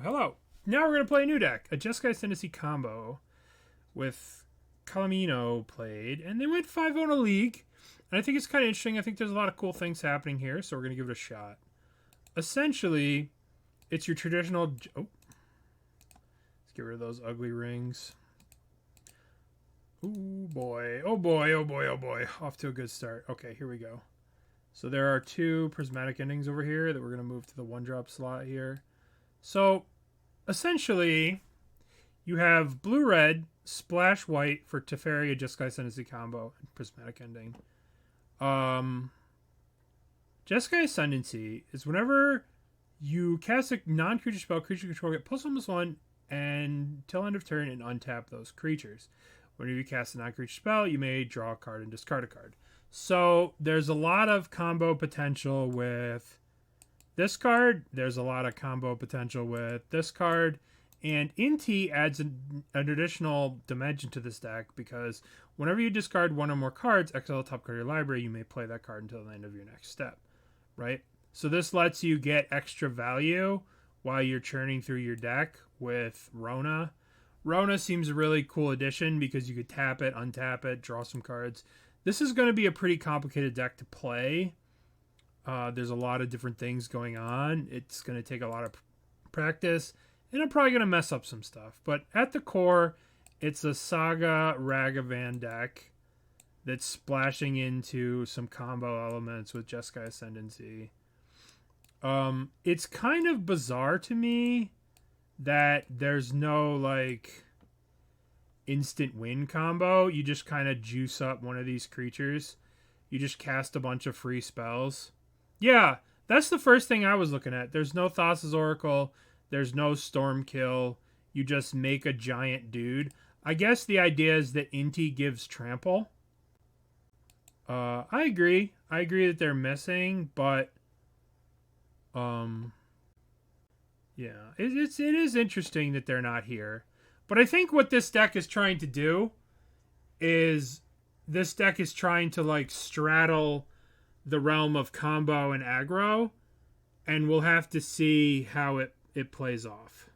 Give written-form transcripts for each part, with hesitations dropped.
Hello. Now we're going to play a new deck. A Jeskai Ascendancy combo with Calamino played. And they went 5-0 in a league. And I think it's kind of interesting. I think there's a lot of cool things happening here. So we're going to give it a shot. Essentially, it's your traditional... Oh. Let's get rid of those ugly rings. Ooh, boy. Oh, boy. Oh, boy. Oh, boy. Off to a good start. Okay, here we go. So there are two Prismatic Endings over here that we're going to move to the 1-drop slot here. So, essentially, you have blue-red, splash white for Teferi, Jeskai Ascendancy combo, and Prismatic Ending. Jeskai Ascendancy is whenever you cast a non-creature spell, creature control get +1/+1, and till end of turn and untap those creatures. Whenever you cast a non-creature spell, you may draw a card and discard a card. So, there's a lot of combo potential with this card. There's a lot of combo potential with this card. And Inti adds an additional dimension to this deck because whenever you discard one or more cards, exile the top card of your library, you may play that card until the end of your next step, right? So this lets you get extra value while you're churning through your deck with Rona. Rona seems a really cool addition because you could tap it, untap it, draw some cards. This is going to be a pretty complicated deck to play. There's a lot of different things going on. It's going to take a lot of practice, and I'm probably going to mess up some stuff. But at the core, it's a Saga Ragavan deck that's splashing into some combo elements with Jeskai Ascendancy. It's kind of bizarre to me that there's no, like, instant win combo. You just kind of juice up one of these creatures. You just cast a bunch of free spells. Yeah, that's the first thing I was looking at. There's no Thassa's Oracle. There's no Stormkill. You just make a giant dude. I guess the idea is that Inti gives trample. I agree. I agree that they're missing, but yeah, it is interesting that they're not here. But I think what this deck is trying to do is this deck is trying to, like, straddle the realm of combo and aggro, and we'll have to see how it plays off.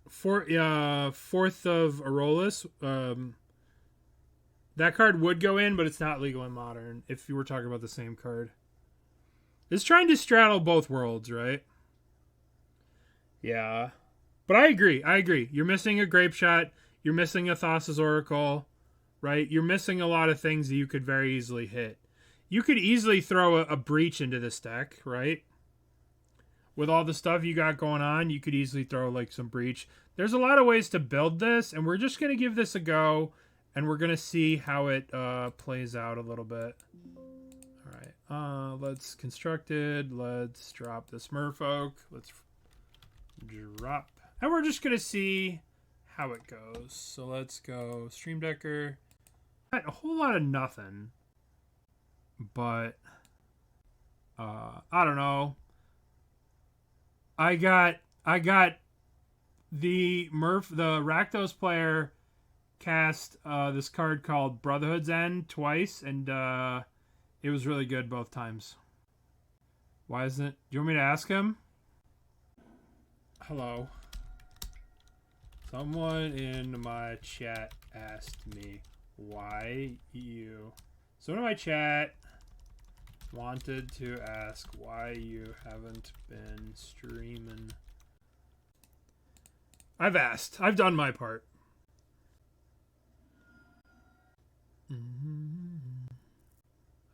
Fourth of Aurolus, that card would go in, but it's not legal in Modern, if you were talking about the same card. It's trying to straddle both worlds, right? Yeah. But I agree. You're missing a Grape Shot. You're missing a Thassa's Oracle, right? You're missing a lot of things that you could very easily hit. You could easily throw a Breach into this deck, right? With all the stuff you got going on, you could easily throw, like, some Breach. There's a lot of ways to build this, and we're just going to give this a go, and we're going to see how it plays out a little bit. All right. Let's Constructed. Let's drop this Merfolk. Let's drop. And we're just going to see how it goes. So let's go Stream Decker. Not a whole lot of nothing. But, I don't know. I got the Rakdos player cast this card called Brotherhood's End twice, and it was really good both times. Why isn't it? Do you want me to ask him? Hello. Someone in my chat asked me why you... Someone in my chat wanted to ask why you haven't been streaming. I've asked. I've done my part.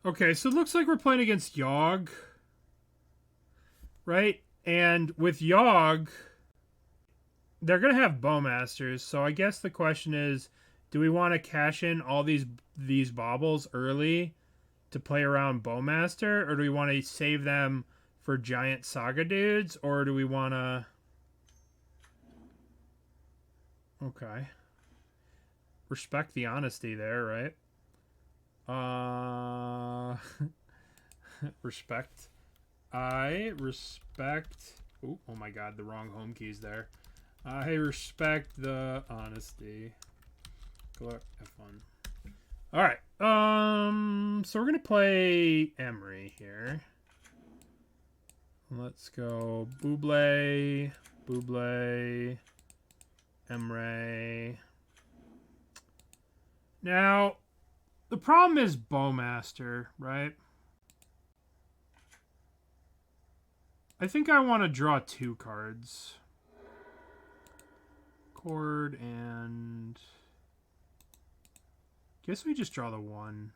Okay, so it looks like we're playing against Yogg. Right? And with Yogg, they're going to have Bowmasters. So I guess the question is, do we want to cash in all these baubles early to play around Bowmaster, or do we want to save them for giant Saga dudes, or do we want to... Okay. Respect the honesty there, right? Respect. I respect... Oh my god, the wrong home keys there. I respect the honesty. Have fun. Alright. So we're going to play Emry here. Let's go Bauble. Bauble, Emry. Now, the problem is Bowmaster, right? I think I want to draw 2 cards. Cord and... Guess we just draw the 1.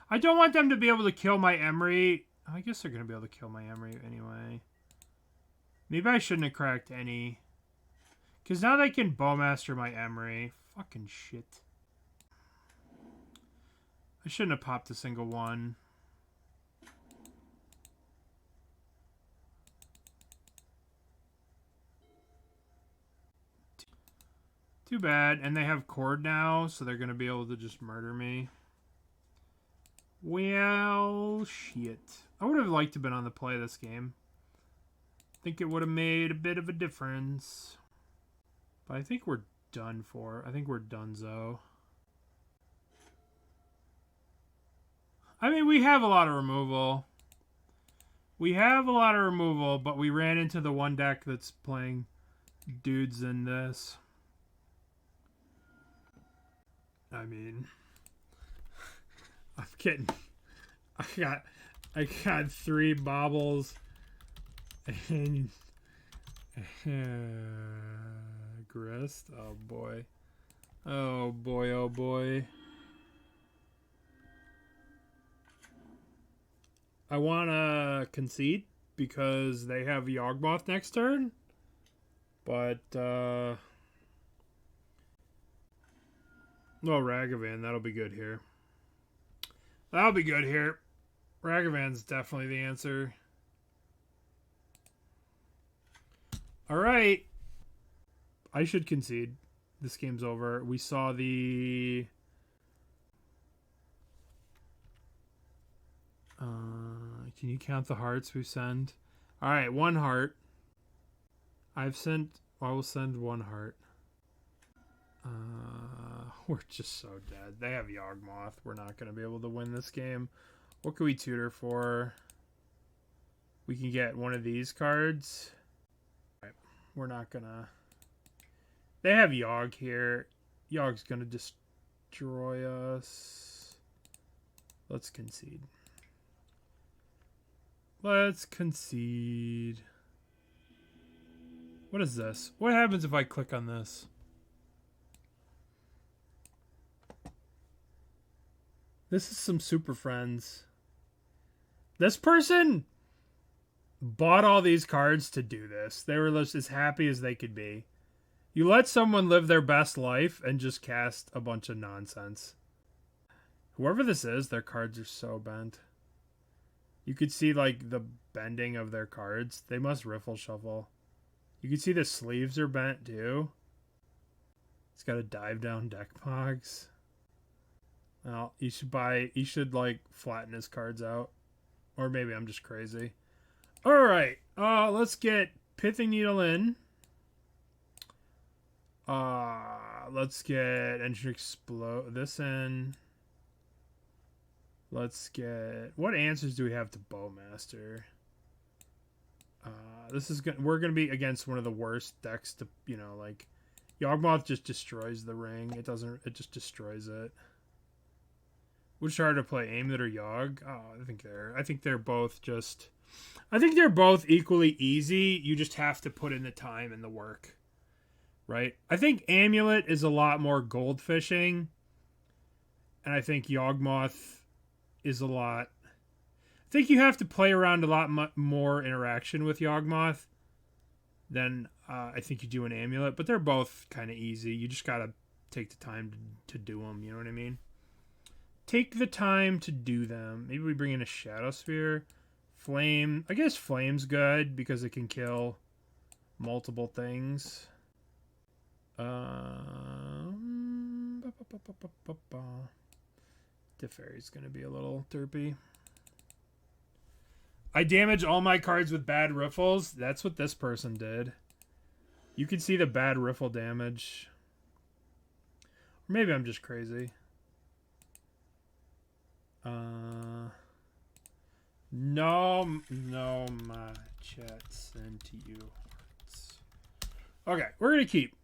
I don't want them to be able to kill my Emry. I guess they're going to be able to kill my Emry anyway. Maybe I shouldn't have cracked any. Because now they can Bowmaster my Emry. Fucking shit. I shouldn't have popped a single one. Too bad. And they have Cord now, so they're going to be able to just murder me. Well, shit. I would have liked to have been on the play this game. I think it would have made a bit of a difference. But I think we're done for. I think we're donezo. I mean, we have a lot of removal. We have a lot of removal, but we ran into the one deck that's playing dudes in this. I mean, I'm kidding. I got 3 baubles and grist. Oh boy. Oh boy, oh boy. I want to concede because they have Yawgmoth next turn. But, no, Ragavan, that'll be good here. That'll be good here. Ragavan's definitely the answer. Alright. I should concede. This game's over. We saw the... can you count the hearts we send? Alright, 1 heart. I will send 1 heart. We're just so dead. They have Yawgmoth. We're not going to be able to win this game. What can we tutor for? We can get one of these cards. Right. We're not going to... They have Yawg here. Yawg's going to destroy us. Let's concede. Let's concede. What is this? What happens if I click on this? This is some Super Friends. This person bought all these cards to do this. They were just as happy as they could be. You let someone live their best life and just cast a bunch of nonsense. Whoever this is, their cards are so bent. You could see, like, the bending of their cards. They must riffle shuffle. You can see the sleeves are bent, too. It's got a dive down deck pogs. Well, you should, like, flatten his cards out. Or maybe I'm just crazy. Alright, let's get Pithing Needle in. Let's get Engine Explode this in. Let's get... What answers do we have to Bowmaster? This is good. We're going to be against one of the worst decks to, you know, like... Yawgmoth just destroys the ring. It just destroys it. Which are to play, Amulet or Yawg? Oh, I think they're both just... I think they're both equally easy. You just have to put in the time and the work. Right? I think Amulet is a lot more gold fishing. And I think Yawgmoth is a lot... I think you have to play around a lot more interaction with Yawgmoth than I think you do in Amulet. But they're both kind of easy. You just got to take the time to do them. You know what I mean? Take the time to do them. Maybe we bring in a Shadow Sphere. Flame. I guess Flame's good because it can kill multiple things. Teferi's going to be a little derpy. I damage all my cards with bad riffles. That's what this person did. You can see the bad riffle damage. Or maybe I'm just crazy. No, my chat sent to you. Okay, we're going to keep.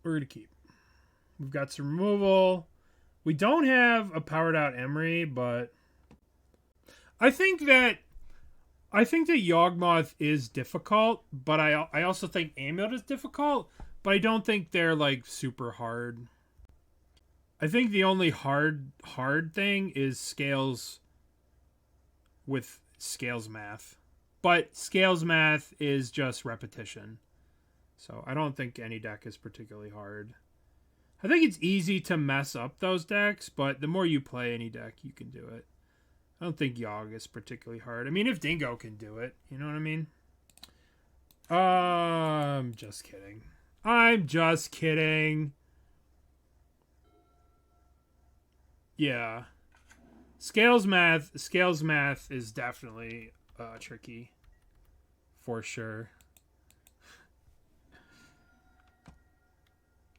We're going to keep. We've got some removal. We don't have a powered out Emry, but I think that Yawgmoth is difficult, but I also think Amulet is difficult, but I don't think they're like super hard. I think the only hard thing is Scales with Scales math. But Scales math is just repetition. So I don't think any deck is particularly hard. I think it's easy to mess up those decks, but the more you play any deck, you can do it. I don't think Yogg is particularly hard. I mean, if Dingo can do it, you know what I mean? I'm just kidding. I'm just kidding. Yeah. Scales math is definitely tricky. For sure.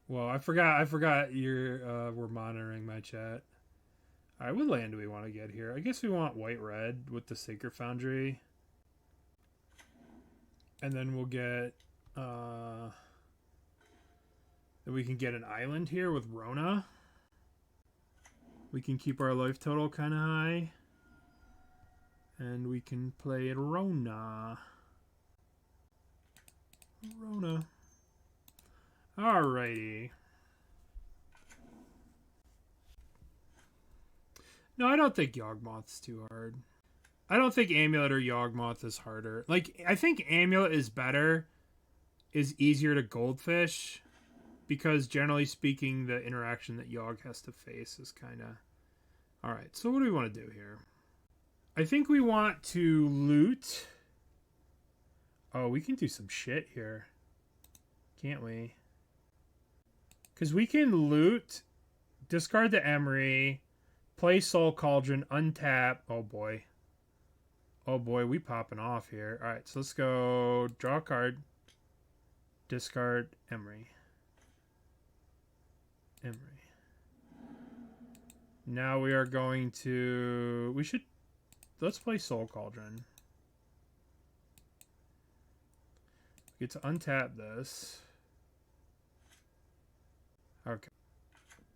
Well, I forgot you're we're monitoring my chat. Alright, what land do we want to get here? I guess we want white-red with the Sacred Foundry. And then we'll get then we can get an island here with Rona. We can keep our life total kind of high. And we can play Rona. Alrighty. No, I don't think Yawgmoth's too hard. I don't think Amulet or Yawgmoth is harder. Like, I think Amulet is better, is easier to goldfish, because generally speaking, the interaction that Yawg has to face is kind of... Alright, so what do we want to do here? I think we want to loot... Oh, we can do some shit here. Can't we? Because we can loot, discard the Emry, play Soul Cauldron, untap. Oh boy. Oh boy, we popping off here. Alright, so let's go draw a card, discard Emry. Now we are going to... Let's play Soul Cauldron. We get to untap this. Okay.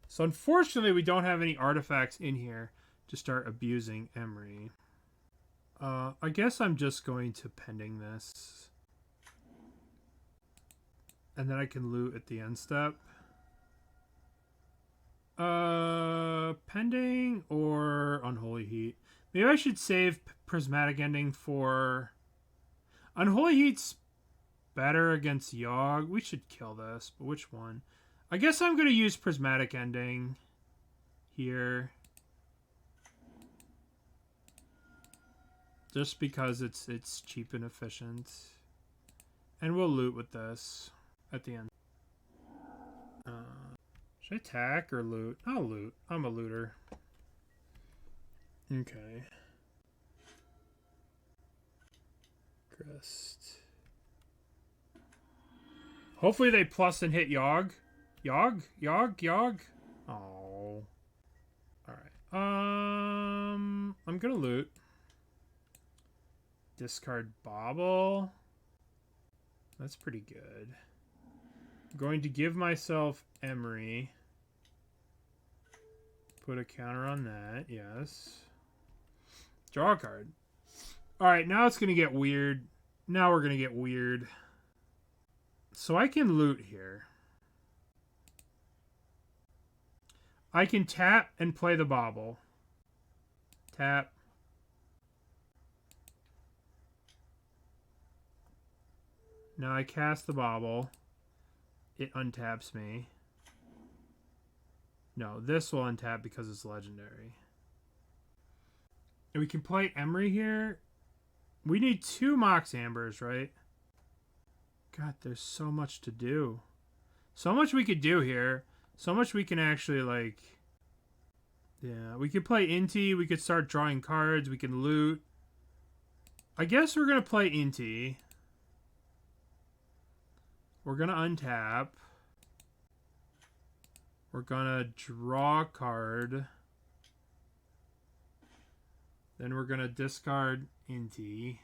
So unfortunately, we don't have any artifacts in here to start abusing Emry. I guess I'm just going to pending this. And then I can loot at the end step. Pending or Unholy Heat? Maybe I should save Prismatic Ending for... Unholy Heat's better against Yawg. We should kill this, but which one? I guess I'm going to use Prismatic Ending here. Just because it's cheap and efficient. And we'll loot with this at the end. Should I attack or loot? I'll loot. I'm a looter. Okay. Crest. Hopefully they plus and hit Yawg. Yawg. Oh. Alright. I'm gonna loot. Discard Bauble. That's pretty good. I'm going to give myself Emry. Put a counter on that, yes. Draw a card. Alright, now it's going to get weird. Now we're going to get weird. So I can loot here. I can tap and play the Bauble. Tap. Now I cast the Bauble. It untaps me. No, this will untap because it's legendary. And we can play Emry here. We need 2 Mox Ambers, right? God, there's so much to do. So much we could do here. So much we can actually, like... Yeah, we could play Inti. We could start drawing cards. We can loot. I guess we're going to play Inti. We're going to untap. We're going to draw a card. Then we're going to discard Inti.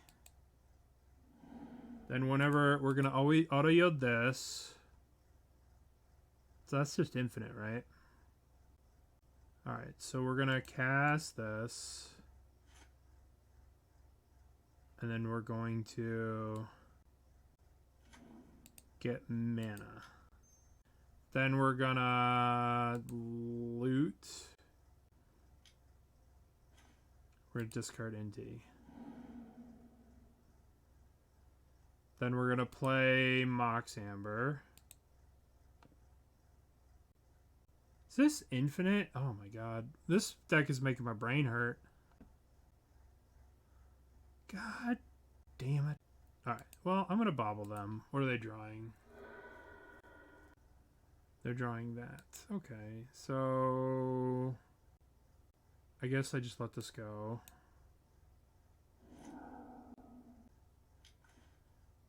Then whenever we're going to always auto-yield this. So that's just infinite, right? Alright, so we're going to cast this. And then we're going to get mana. Then we're going to loot. We're going to discard Inti. Then we're going to play Mox Amber. Is this infinite? Oh my god. This deck is making my brain hurt. God damn it. Alright, well, I'm going to bauble them. What are they drawing? They're drawing that. Okay, so I guess I just let this go.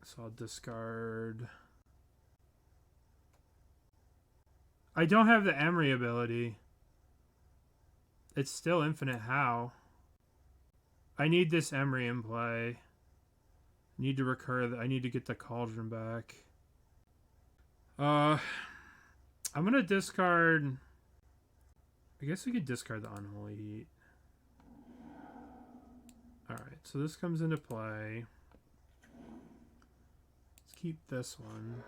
So I'll discard. I don't have the Emry ability. It's still infinite. How? I need this Emry in play. I need to recur. I need to get the Cauldron back. I'm gonna discard. I guess we could discard the Unholy Heat. Alright, so this comes into play. Let's keep this one.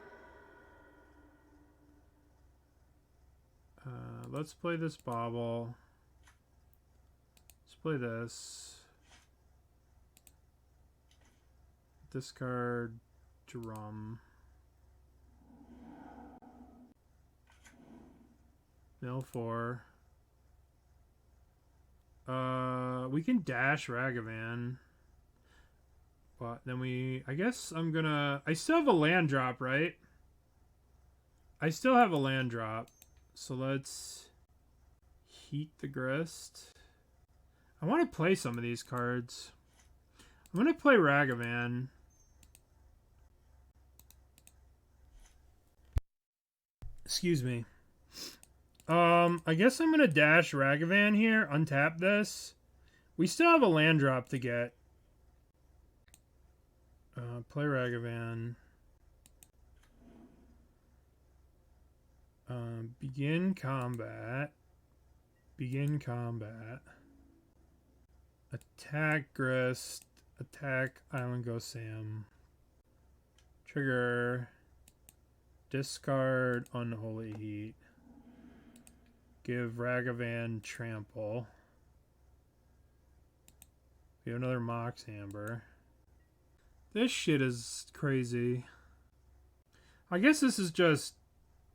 Let's play this Bauble. Let's play this. Discard Drum. Mill 4. We can dash Ragavan. But then I guess I'm gonna... I still have a land drop, right? I still have a land drop. So let's heat the grist. I want to play some of these cards. I'm going to play Ragavan. Excuse me. I guess I'm going to dash Ragavan here, untap this. We still have a land drop to get. Play Ragavan. Begin combat. Begin combat. Attack Grist. Attack Island Ghost Sam. Trigger. Discard Unholy Heat. Give Ragavan Trample. We have another Mox Amber. This shit is crazy. I guess this is just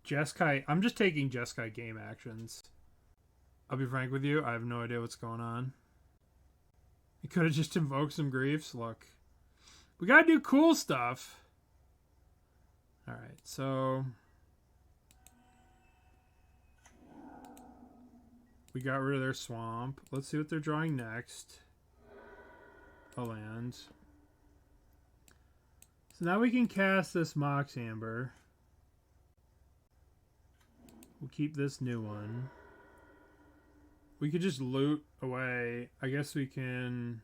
Jeskai. I'm just taking Jeskai game actions. I'll be frank with you. I have no idea what's going on. You could have just invoked some griefs. Look. We gotta do cool stuff. Alright, so we got rid of their swamp. Let's see what they're drawing next. A land. So now we can cast this Mox Amber. We'll keep this new one. We could just loot away. I guess we can...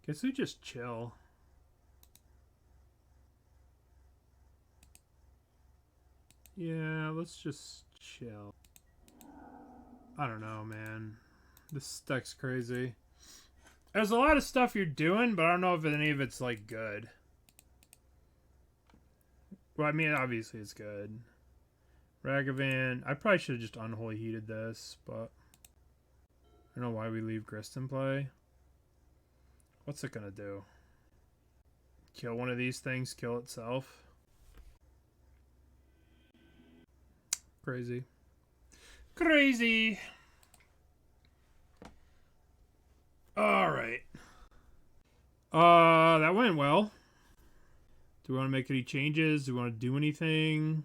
Guess we just chill. Yeah, let's just chill. I don't know, man. This deck's crazy. There's a lot of stuff you're doing, but I don't know if any of it's, like, good. Well, I mean, obviously it's good. Ragavan. I probably should have just Unholy Heated this, but I don't know why we leave Grist in play. What's it gonna do? Kill one of these things, kill itself? Crazy. Crazy! Alright. That went well. Do we want to make any changes? Do we want to do anything?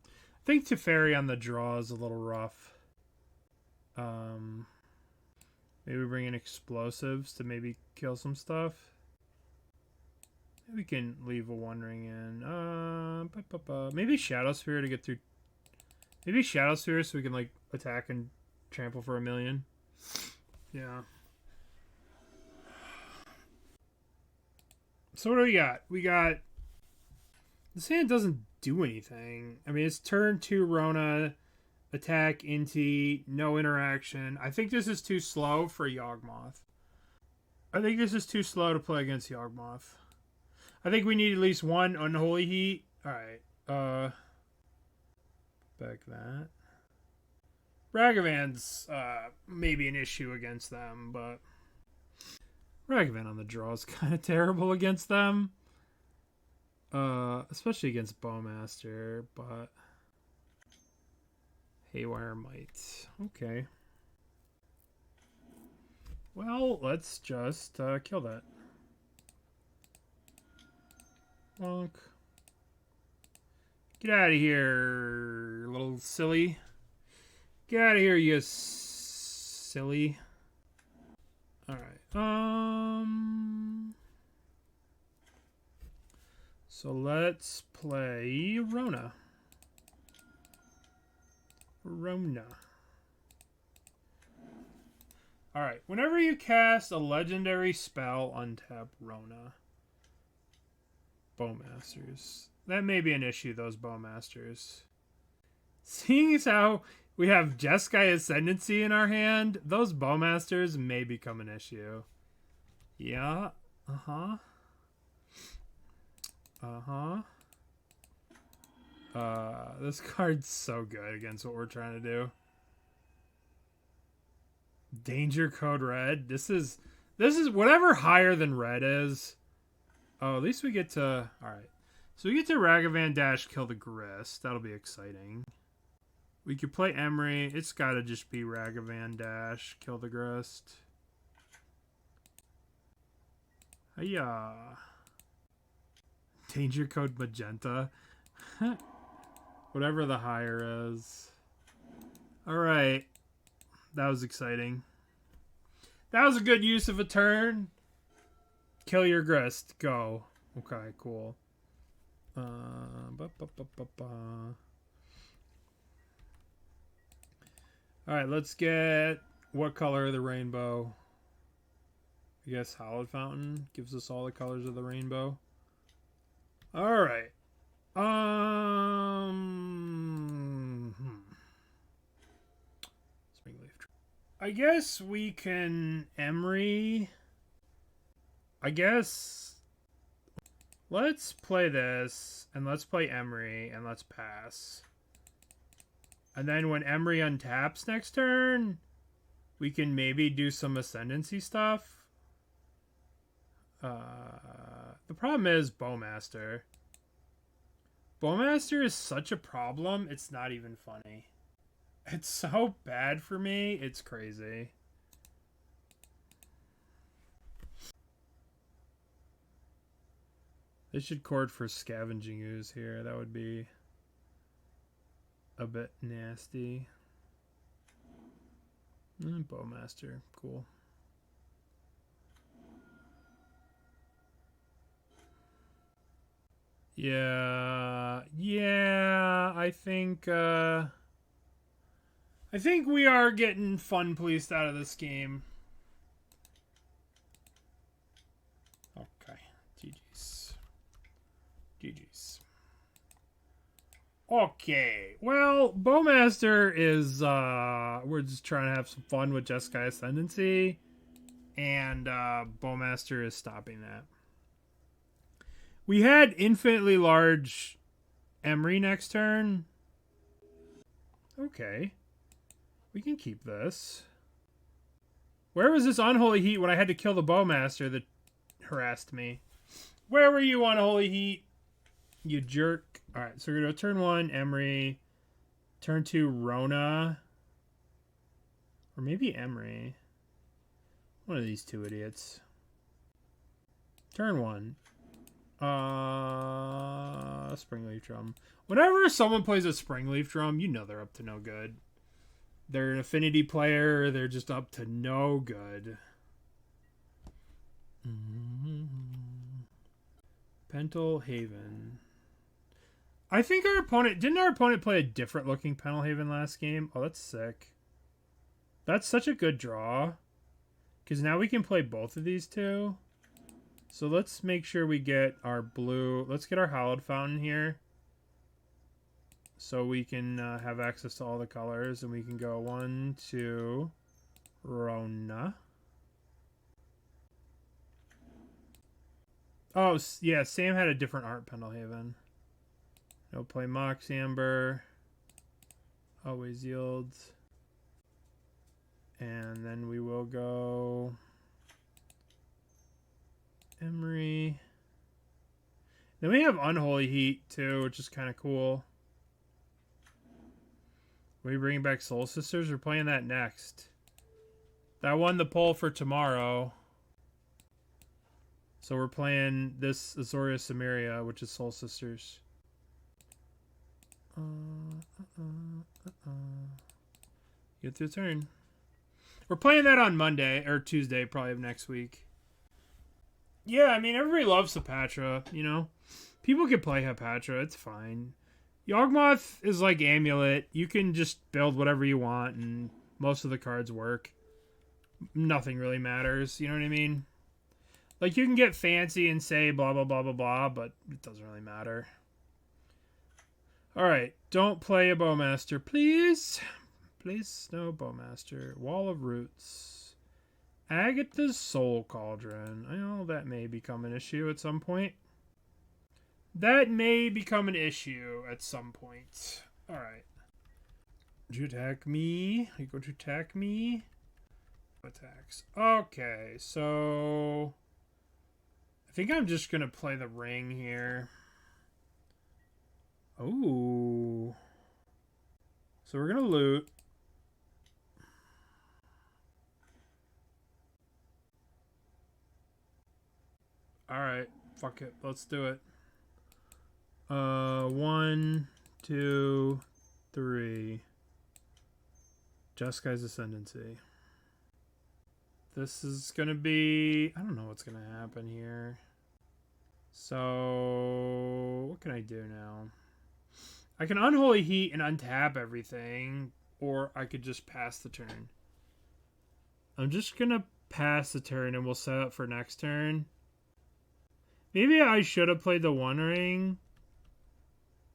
I think Teferi on the draw is a little rough. Maybe bring in explosives to maybe kill some stuff. Maybe we can leave a One Ring in. Maybe Shadow Sphere to get through. Maybe Shadow Sphere so we can like attack and trample for 1,000,000. Yeah. So what do we got? We got... This hand doesn't do anything. I mean, it's turn 2 Rona, attack, Inti, no interaction. I think this is too slow for Yawgmoth. I think this is too slow to play against Yawgmoth. I think we need at least one Unholy Heat. Alright. Back that. Ragavan's maybe an issue against them, but Ragavan on the draw is kind of terrible against them. Especially against Bowmaster, but Haywire Might. Okay. Well, let's just kill that. Bonk. Get out of here, little silly. Get out of here, you silly. Alright. So let's play Rona. Alright, whenever you cast a legendary spell, untap Rona. Bowmasters. That may be an issue, those Bowmasters. Seeing as how we have Jeskai Ascendancy in our hand, those Bowmasters may become an issue. Yeah. This card's so good against what we're trying to do. Danger Code Red. This is whatever higher than red is. Oh, at least we get to... Alright. So we get to Ragavan dash kill the Grist. That'll be exciting. We could play Emry. It's gotta just be Ragavan dash kill the Grist. Hiya. Danger Code Magenta. Whatever the higher is. Alright. That was exciting. That was a good use of a turn. Kill your Grist. Go. Okay, cool. Alright, let's get... What color of the rainbow? I guess Hallowed Fountain gives us all the colors of the rainbow. Alright. Springleaf Drum. I guess we can Emry. I guess let's play this and let's play Emry and let's pass. And then when Emry untaps next turn, we can maybe do some Ascendancy stuff. The problem is Bowmaster. Bowmaster is such a problem, it's not even funny. It's so bad for me, it's crazy. They should court for Scavenging Ooze here. That would be a bit nasty. Bowmaster, cool. Yeah, I think we are getting fun policed out of this game. Okay, GG's. Okay, well, Bowmaster is, we're just trying to have some fun with Jeskai Ascendancy, and Bowmaster is stopping that. We had infinitely large Emry next turn. Okay. We can keep this. Where was this Unholy Heat when I had to kill the Bowmaster that harassed me? Where were you, Unholy Heat? You jerk. Alright, so we're going to turn 1, Emry. Turn 2, Rona. Or maybe Emry. One of these two idiots. Turn 1. Springleaf Drum. Whenever someone plays a Springleaf Drum, you know they're up to no good. They're an affinity player. They're just up to no good. Pental Haven. I think our opponent... Didn't our opponent play a different looking Pental Haven last game? Oh, that's sick. That's such a good draw. Because now we can play both of these two. So let's make sure we get our blue. Let's get our Hallowed Fountain here. So we can have access to all the colors. And we can go 1, 2, Rona. Oh, yeah, Sam had a different art, Pendelhaven. No play Mox Amber. Always yields. And then we will go Emry. Then we have Unholy Heat too, which is kind of cool. We bring back Soul Sisters. We're playing that next. That won the poll for tomorrow. So we're playing this Azoria Samaria, which is Soul Sisters. Get through the turn. We're playing that on Monday or Tuesday, probably of next week. Yeah, I mean, everybody loves Hepatra, you know? People can play Hepatra, it's fine. Yawgmoth is like Amulet. You can just build whatever you want, and most of the cards work. Nothing really matters, you know what I mean? Like, you can get fancy and say blah, blah, blah, blah, blah, but it doesn't really matter. Alright, don't play a Bowmaster, please. Please, no Bowmaster. Wall of Roots. Agatha's Soul Cauldron. I know that may become an issue at some point. That may become an issue at some point. Alright. Did you attack me? Are you going to attack me? Attacks. Okay, so I think I'm just going to play the ring here. Oh. So we're going to loot. Alright, fuck it. Let's do it. 1, 2, 3. Jeskai's Ascendancy. This is gonna be... I don't know what's gonna happen here. So... what can I do now? I can Unholy Heat and untap everything. Or I could just pass the turn. I'm just gonna pass the turn and we'll set up for next turn. Maybe I should have played the One Ring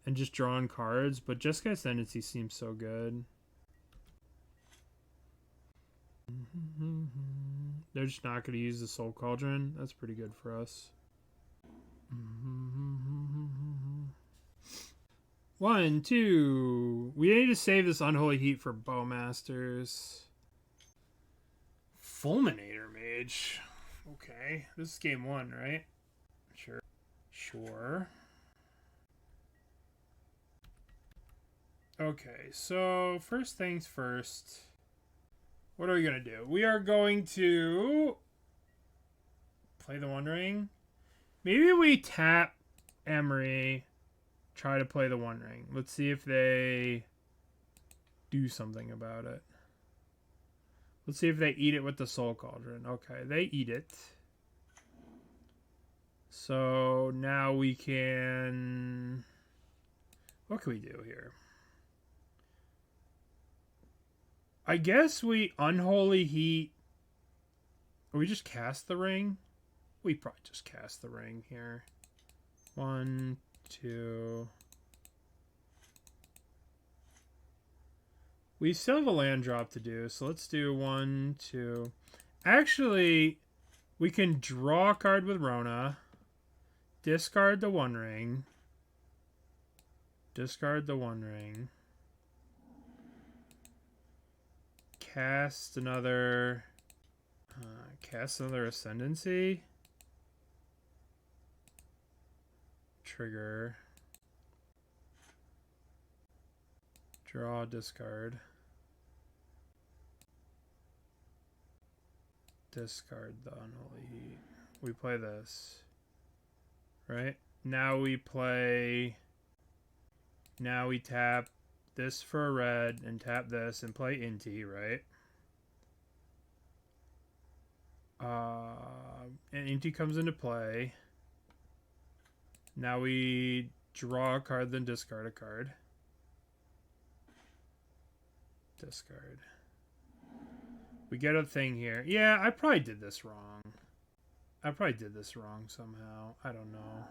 and just drawn cards, but Jeskai Ascendancy seems so good. They're just not going to use the Soul Cauldron. That's pretty good for us. 1, 2. We need to save this Unholy Heat for Bowmasters. Fulminator Mage. Okay, this is game 1, right? Sure. Sure. Okay, so first things first. What are we going to do? We are going to play the One Ring. Maybe we tap Emry, try to play the One Ring. Let's see if they do something about it. Let's see if they eat it with the Soul Cauldron. Okay, they eat it. So now we can... what can we do here? I guess we Unholy Heat. Or we just cast the ring? We probably just cast the ring here. 1, 2. We still have a land drop to do, so let's do 1, 2. Actually, we can draw a card with Rona. Discard the One Ring. Discard the One Ring. Cast another Ascendancy. Trigger. Draw, discard. Discard the Unholy Heat. We play this. Right? Now we play... now we tap this for a red and tap this and play Inti, right? And Inti comes into play. Now we draw a card, then discard a card. Discard. We get a thing here. Yeah, I probably did this wrong. I probably did this wrong somehow. I don't know.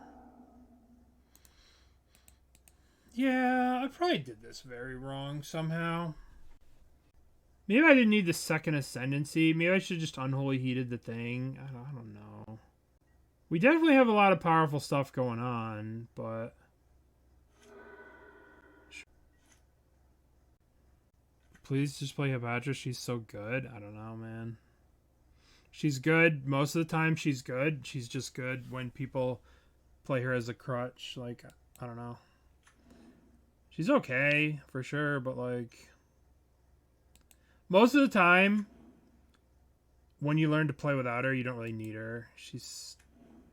Yeah, I probably did this very wrong somehow. Maybe I didn't need the second Ascendancy. Maybe I should just Unholy Heated the thing. I don't know. We definitely have a lot of powerful stuff going on, but... Please just play Hepatra. She's so good. I don't know, man. She's good. Most of the time, she's good. She's just good when people play her as a crutch. Like, I don't know. She's okay, for sure, but, like... Most of the time, when you learn to play without her, you don't really need her. She's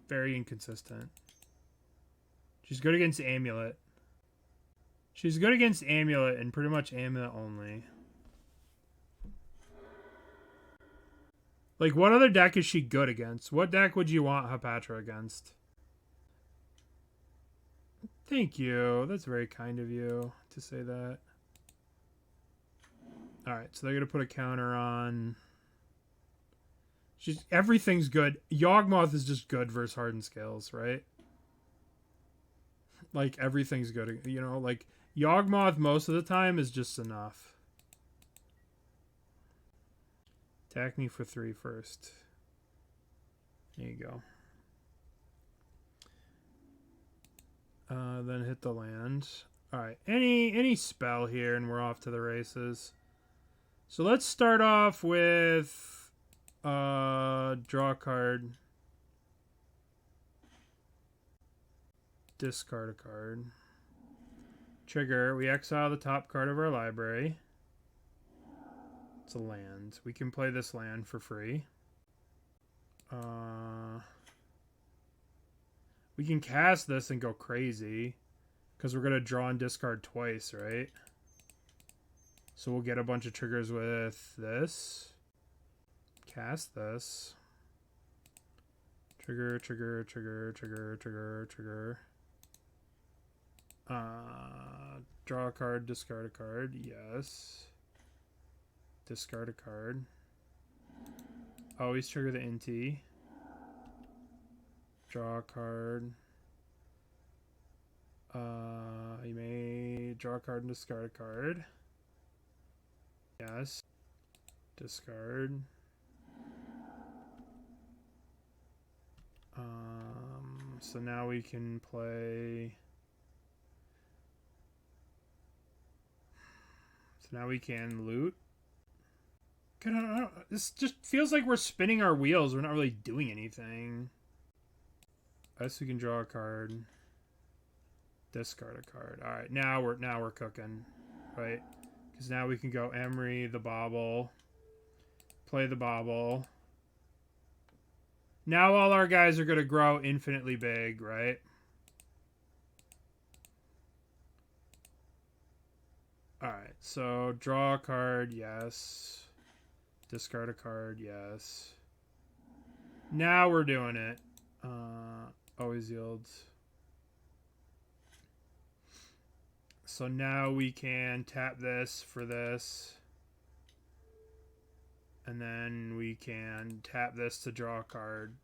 very inconsistent. She's good against Amulet. She's good against Amulet and pretty much Amulet only. Like, what other deck is she good against? What deck would you want Hepatra against? Thank you. That's very kind of you to say that. Alright, so they're going to put a counter on. Everything's good. Yawgmoth is just good versus Hardened Scales, right? Like, everything's good. You know, like, Yawgmoth most of the time is just enough. Attack me for 3 first. There you go. Then hit the land. Alright, any spell here and we're off to the races. So let's start off with draw a card. Discard a card. Trigger, we exile the top card of our library. It's a land. We can play this land for free. We can cast this and go crazy. Because we're going to draw and discard twice, right? So we'll get a bunch of triggers with this. Cast this. Trigger, trigger, trigger, trigger, trigger, trigger. Draw a card, discard a card. Yes. Discard a card. Always trigger the Inti. Draw a card. You may draw a card and discard a card. Yes. Discard. So now we can play... So now we can loot. God, this just feels like we're spinning our wheels. We're not really doing anything. I guess we can draw a card. Discard a card. Alright, now we're cooking. Right? Because now we can go Emry, the Bauble. Play the Bauble. Now all our guys are going to grow infinitely big, right? Alright, so draw a card, yes. Discard a card, yes. Now we're doing it. Always yields. So now we can tap this for this. And then we can tap this to draw a card.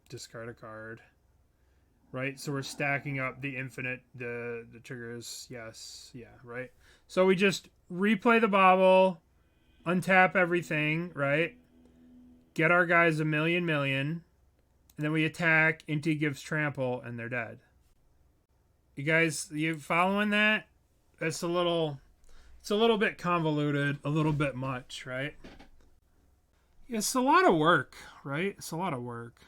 Discard a card. Right? So we're stacking up the infinite, the triggers. Yes. Yeah, right? So we just replay the Bauble. Untap everything, right? Get our guys a million. And then we attack. Inti gives trample, and they're dead. You guys, you following that? It's a little bit convoluted, a little bit much, right? It's a lot of work, right? It's a lot of work.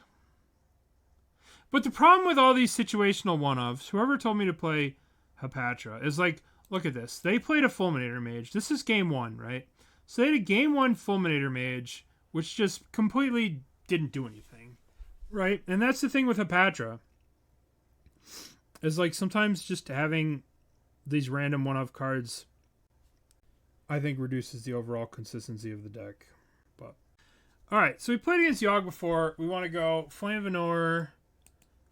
But the problem with all these situational one-offs, whoever told me to play Hepatra, is like, look at this. They played a Fulminator Mage. This is game 1, right? So they had a game 1 Fulminator Mage, which just completely didn't do anything, right? And that's the thing with Hepatra. Is like sometimes just having these random one-off cards, I think, reduces the overall consistency of the deck. But alright, so we played against Yogg before. We want to go Flame of Anor.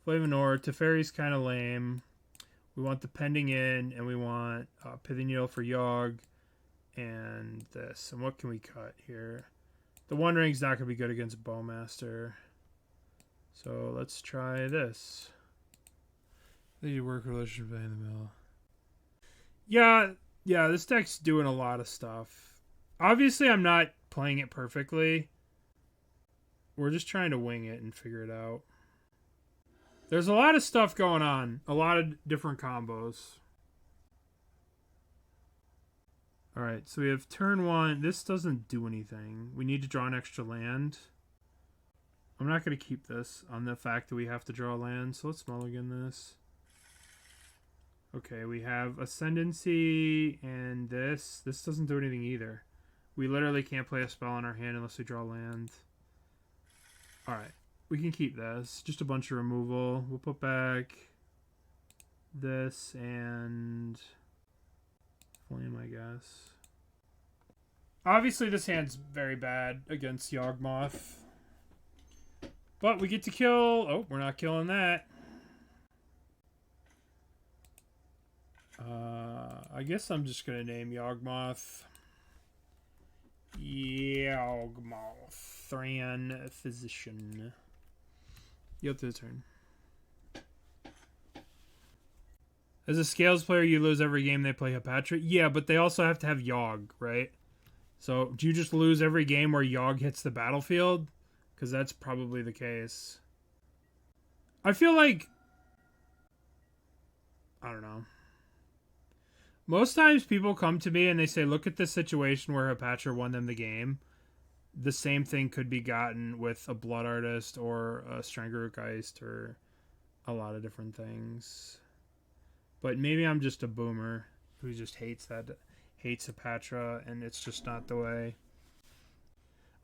Teferi's kind of lame. We want the Pending in, and we want Pithing Needle for Yogg. And this. And what can we cut here? The One Ring's not going to be good against Bowmaster. So let's try this. They do work relationship in the middle. Yeah, this deck's doing a lot of stuff. Obviously, I'm not playing it perfectly. We're just trying to wing it and figure it out. There's a lot of stuff going on. A lot of different combos. Alright, so we have turn 1. This doesn't do anything. We need to draw an extra land. I'm not going to keep this on the fact that we have to draw land, so let's mulligan this. Okay, we have Ascendancy and this. This doesn't do anything either. We literally can't play a spell in our hand unless we draw land. Alright, we can keep this. Just a bunch of removal. We'll put back this and Flame, I guess. Obviously, this hand's very bad against Yawgmoth. But we get to kill... Oh, we're not killing that. I guess I'm just going to name Yawgmoth. Yawgmoth. Thran Physician. Yield to the turn. As a Scales player, you lose every game they play Hapatra. Yeah, but they also have to have Yawg, right? So, do you just lose every game where Yawg hits the battlefield? Because that's probably the case. I feel like... I don't know. Most times people come to me and they say, look at this situation where Hapatra won them the game. The same thing could be gotten with a Blood Artist or a Stranglergeist or a lot of different things. But maybe I'm just a boomer who just hates Hapatra, and it's just not the way.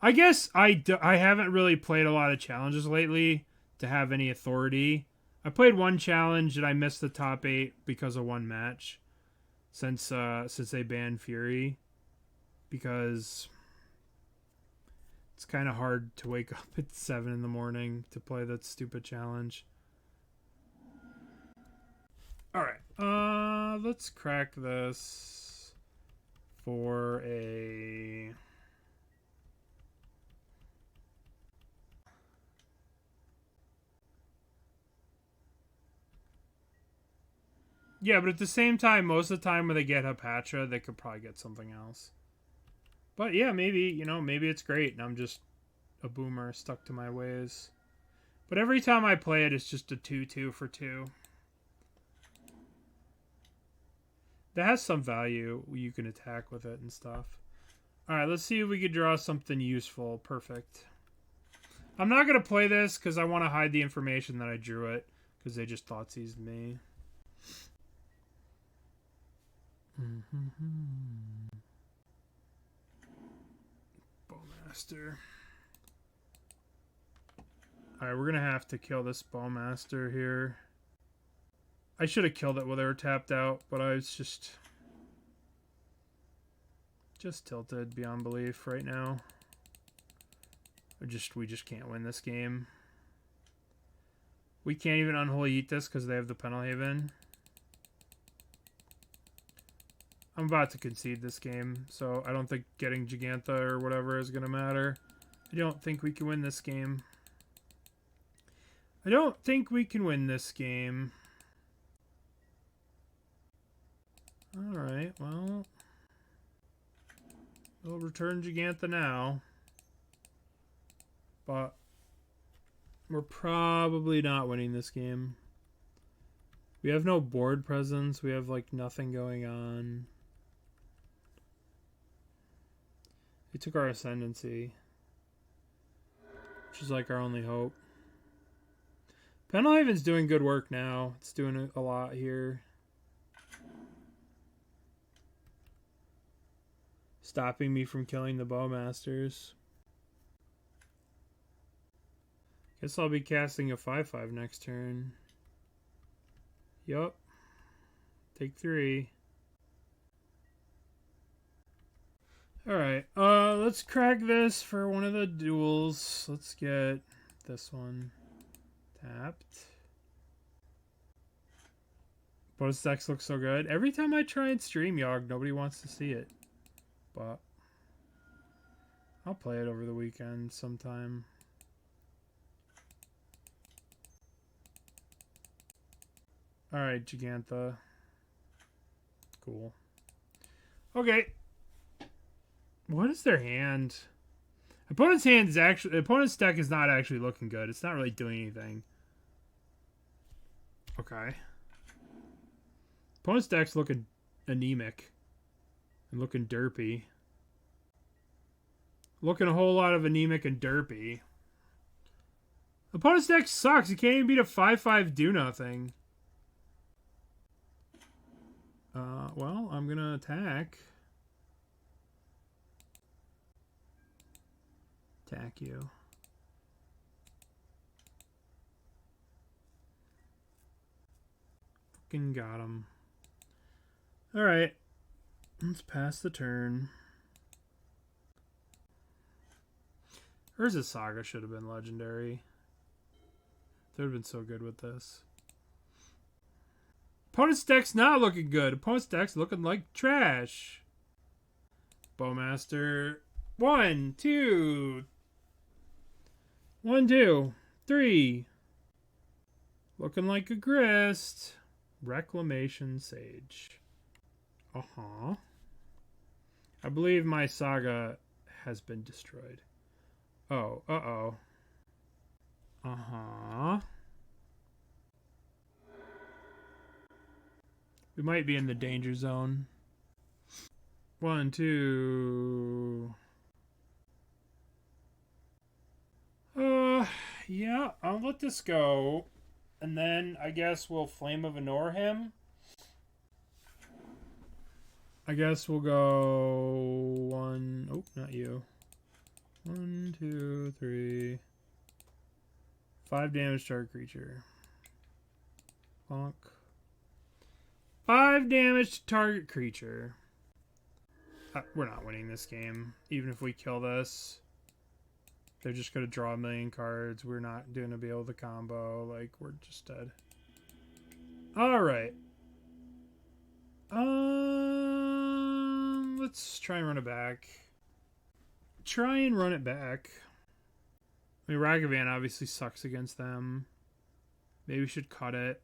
I guess I haven't really played a lot of challenges lately to have any authority. I played one challenge and I missed the top 8 because of one match. Since they banned Fury, because it's kind of hard to wake up at 7 in the morning to play that stupid challenge. Alright, let's crack this for a... Yeah, but at the same time, most of the time when they get Hapatra, they could probably get something else. But yeah, maybe, maybe it's great, and I'm just a boomer stuck to my ways. But every time I play it, it's just a 2/2 for 2. That has some value. You can attack with it and stuff. Alright, let's see if we could draw something useful. Perfect. I'm not going to play this because I want to hide the information that I drew it, because they just Thoughtseized me. Bowmaster. Alright, we're gonna have to kill this Bowmaster here. I should have killed it while they were tapped out, but I was just tilted beyond belief right now. We just can't win this game. We can't even Unholy Heat this because they have the Penalhaven. I'm about to concede this game, so I don't think getting Gigantha or whatever is going to matter. I don't think we can win this game. Alright, well... we'll return Gigantha now. But... we're probably not winning this game. We have no board presence. We have, nothing going on. We took our Ascendancy, which is our only hope. Penalhaven's doing good work now. It's doing a lot here. Stopping me from killing the Bowmasters. Guess I'll be casting a 5/5 next turn. Yup. Take 3. Alright, let's crack this for one of the duels. Let's get this one tapped. Both decks look so good. Every time I try and stream Yawg, nobody wants to see it. But I'll play it over the weekend sometime. Alright, Gigantha. Cool. Okay. What is their hand? Opponent's hand is actually... Opponent's deck is not actually looking good. It's not really doing anything. Okay. Opponent's deck's looking anemic. And looking derpy. Looking a whole lot of anemic and derpy. Opponent's deck sucks. You can't even beat a 5/5 do-nothing. Well, I'm gonna attack. Attack you. Fucking got him. Alright. Let's pass the turn. Urza Saga should have been legendary. They would have been so good with this. Opponent's deck's not looking good. Opponent's deck's looking like trash. Bowmaster. 1, 2. 1, 2, 3. Looking like a grist. Reclamation Sage. Uh-huh. I believe my Saga has been destroyed. Oh, uh-oh. Uh-huh. We might be in the danger zone. 1, 2. Yeah, I'll let this go. And then I guess we'll Flame of Anor him. I guess we'll go 1. Oh, not you. 1, 2, 3. 5 damage to our creature. Bonk. 5 damage to target creature. We're not winning this game. Even if we kill this, they're just going to draw a million cards. We're not going to be able to combo. Like, we're just dead. Alright. Let's try and run it back. Try and run it back. I mean, Ragavan obviously sucks against them. Maybe we should cut it.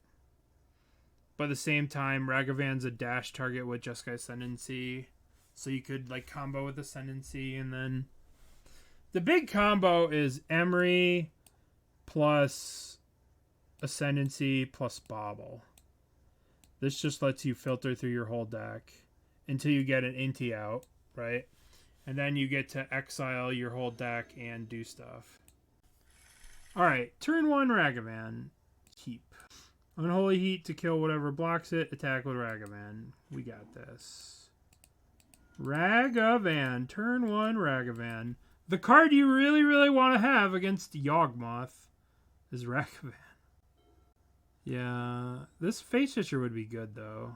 But at the same time, Ragavan's a dash target with Jeskai Ascendancy. So you could, like, combo with Ascendancy. And then the big combo is Emry plus Ascendancy plus Bauble. This just lets you filter through your whole deck until you get an Inti out, right? And then you get to exile your whole deck and do stuff. Alright, turn 1 Ragavan. Keep. Unholy Heat to kill whatever blocks it. Attack with Ragavan. We got this. Ragavan. Turn 1 Ragavan. The card you really, really want to have against Yawgmoth is Ragavan. Yeah, this Face Fisher would be good, though.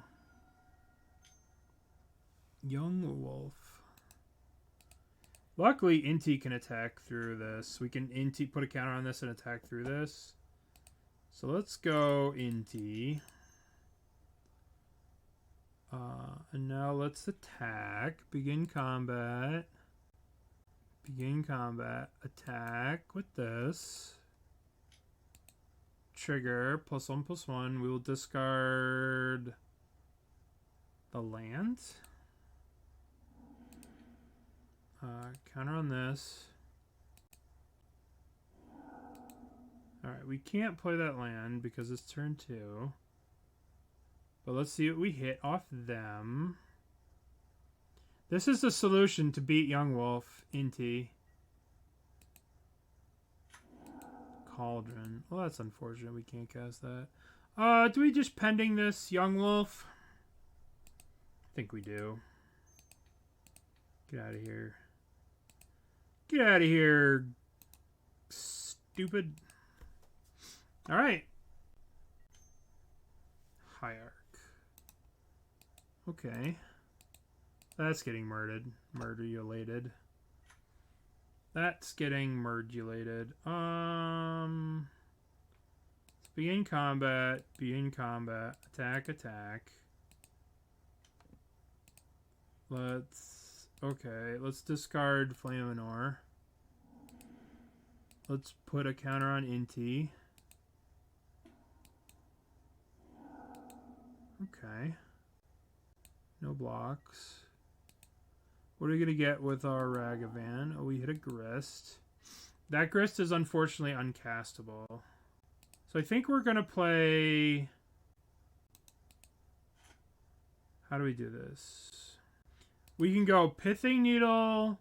Young Wolf. Luckily, Inti can attack through this. We can Inti put a counter on this and attack through this. So let's go Inti. And now let's attack. Begin combat. Begin combat. Attack with this. Trigger. +1/+1. We will discard the land. Counter on this. Alright, we can't play that land because it's turn 2. But let's see what we hit off them. This is the solution to beat Young Wolf, Inti. Cauldron. Well, that's unfortunate. We can't cast that. Do we just pending this Young Wolf? I think we do. Get out of here. Get out of here, stupid. Alright. Hierarch. Okay. That's getting murdered. Murdulated. That's getting murdulated. Begin combat. Begin combat. Attack, attack. Okay, let's discard Flame of Anor. Let's put a counter on Inti. Okay. No blocks. What are we going to get with our Ragavan? Oh, we hit a Grist. That Grist is unfortunately uncastable. So I think we're going to play... How do we do this? We can go Pithing Needle,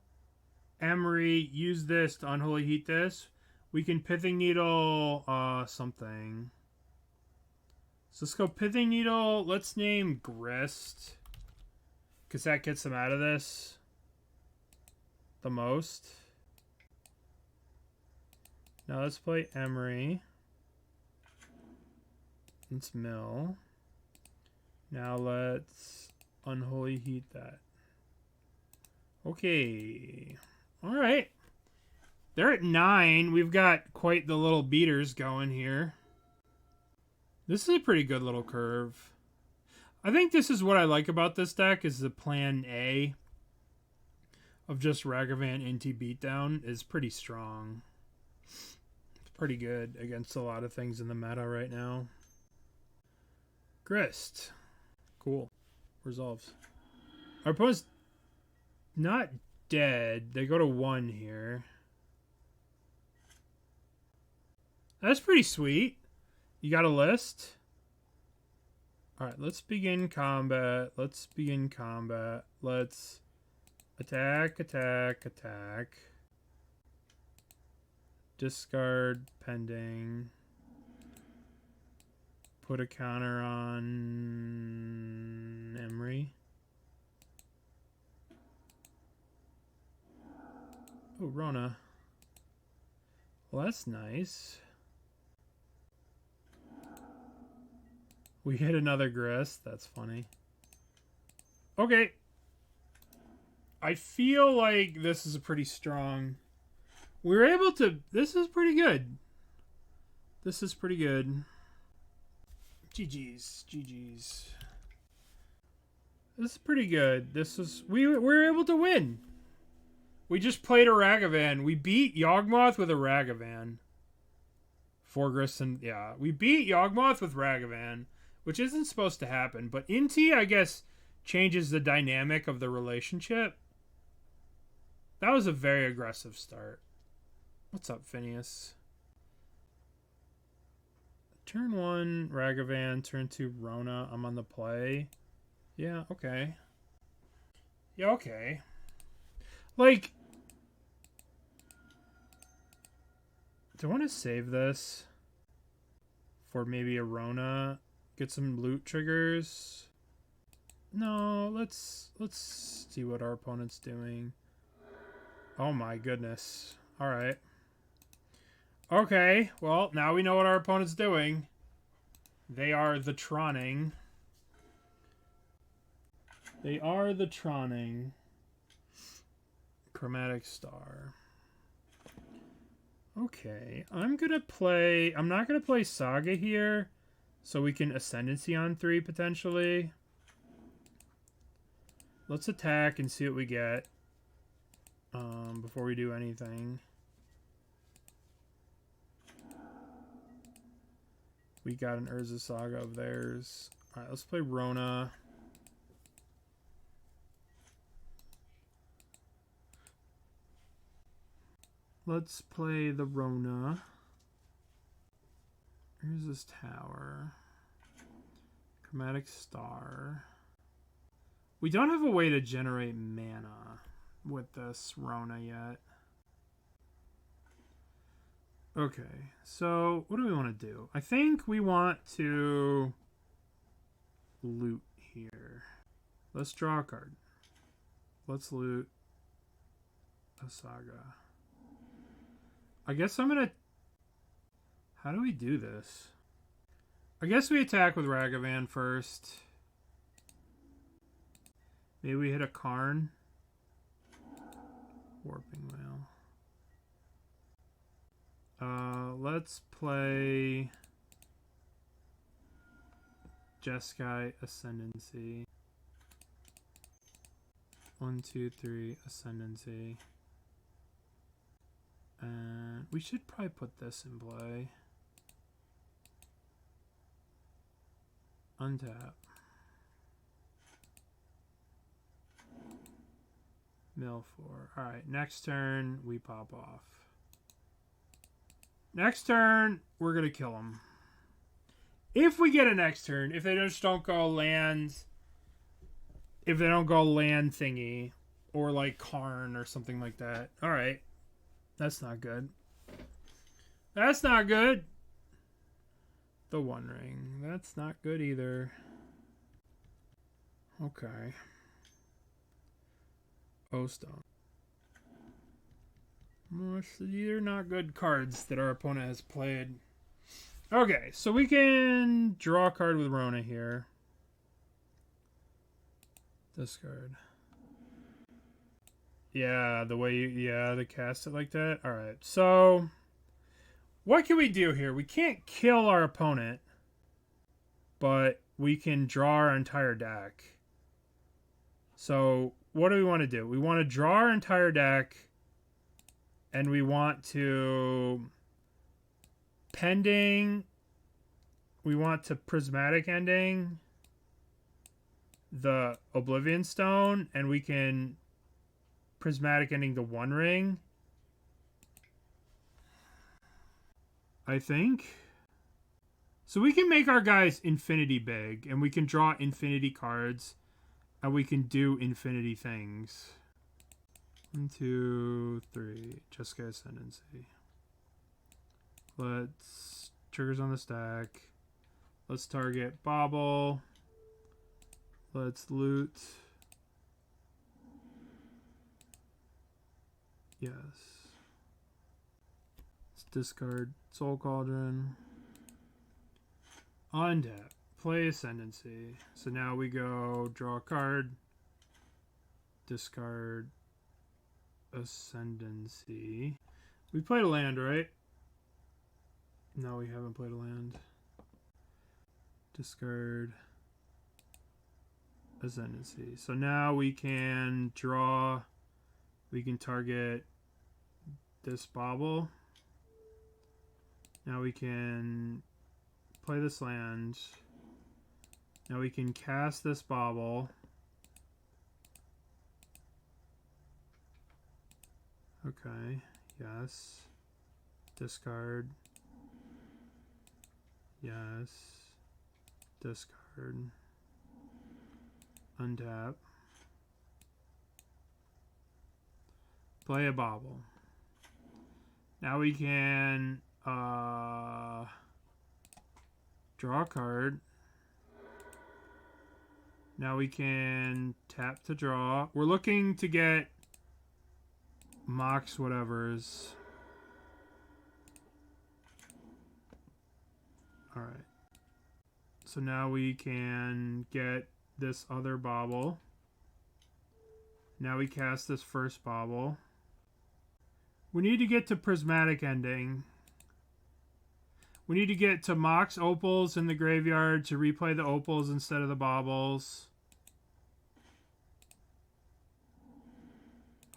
Emry, use this to Unholy Heat this. We can Pithing Needle something. So let's go Pithing Needle. Let's name Grist, because that gets them out of this the most. Now let's play Emry. Let's mill. Now let's Unholy Heat that. Okay. Alright. They're at 9. We've got quite the little beaters going here. This is a pretty good little curve. I think this is what I like about this deck, is the plan A of just Ragavan Inti beatdown is pretty strong. It's pretty good against a lot of things in the meta right now. Grist. Cool. Resolves. Our opponent's not dead. They go to 1 here. That's pretty sweet. You got a list? Alright, let's begin combat. Let's begin combat. Let's attack, attack, attack. Discard pending. Put a counter on Emry. Oh, Rona. Well, that's nice. We hit another Grist. That's funny. Okay. I feel like this is a pretty strong... We were able to... This is pretty good. This is pretty good. GG's. GG's. This is pretty good. This is... We were able to win. We just played a Ragavan. We beat Yawgmoth with a Ragavan. 4 Grists and... Yeah. We beat Yawgmoth with Ragavan, which isn't supposed to happen. But Inti, I guess, changes the dynamic of the relationship. That was a very aggressive start. What's up, Phineas? Turn 1, Ragavan. Turn 2, Rona. I'm on the play. Yeah, okay. Yeah, okay. Like, do I want to save this for maybe a Rona? Get some loot triggers? No, let's see what our opponent's doing. Oh my goodness. Alright. Okay, well, now we know what our opponent's doing. They are the Troning. They are the Troning. Chromatic Star. Okay, I'm not gonna play Saga here, so we can Ascendancy on 3 potentially. Let's attack and see what we get before we do anything. We got an Urza Saga of theirs. Alright, let's play Rona. Let's play the Rona. Urza's Tower. Chromatic Star. We don't have a way to generate mana with this Rona yet. Okay, so what do we want to do? I think we want to loot here. Let's draw a card. Let's loot a Saga. I guess I'm gonna... How do we do this? I guess we attack with Ragavan first. Maybe we hit a Karn. Warping Whale. Let's play Jeskai Ascendancy. 1, 2, 3, Ascendancy. And we should probably put this in play. Untap. Mill 4. Alright, next turn, we pop off. Next turn, we're going to kill them. If we get a next turn, if they just don't go land... If they don't go land thingy, or like Karn or something like that. Alright. That's not good. That's not good. The One Ring. That's not good either. Okay. O-Stone. These are not good cards that our opponent has played. Okay, so we can draw a card with Rona here. Discard. Yeah, the way you... Yeah, they cast it like that. Alright, so... What can we do here? We can't kill our opponent. But we can draw our entire deck. So, what do we want to do? We want to draw our entire deck. And we want to... Pending... We want to Prismatic Ending... the Oblivion Stone, and we can Prismatic Ending the One Ring, I think. So we can make our guys infinity big, and we can draw infinity cards, and we can do infinity things. 1, 2, 3. Jeskai Ascendancy. Let's... Triggers on the stack. Let's target Bauble. Let's loot. Yes. Let's discard Soul Cauldron. Untap. Play Ascendancy. So now we go draw a card. Discard Ascendancy. We played a land, right? No, we haven't played a land. Discard Ascendancy. So now we can draw, we can target this Bauble. Now we can play this land. Now we can cast this Bauble. Okay, yes. Discard. Yes. Discard. Untap. Play a Bauble. Now we can draw a card. Now we can tap to draw. We're looking to get Mox whatevers. Alright. So now we can get this other Bauble. Now we cast this first Bauble. We need to get to Prismatic Ending. We need to get to Mox Opals in the graveyard to replay the Opals instead of the Baubles.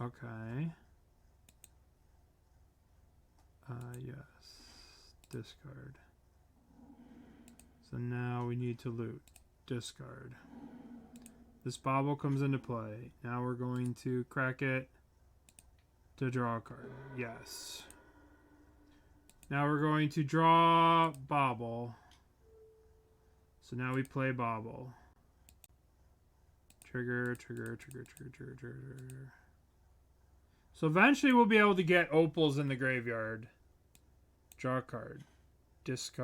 Okay. Yes. Discard. So now we need to loot. Discard. This Bauble comes into play. Now we're going to crack it to draw a card. Yes. Now we're going to draw Bauble. So now we play Bauble. Trigger, trigger, trigger, trigger, trigger, trigger. So eventually we'll be able to get Opals in the graveyard. Draw a card. Discard.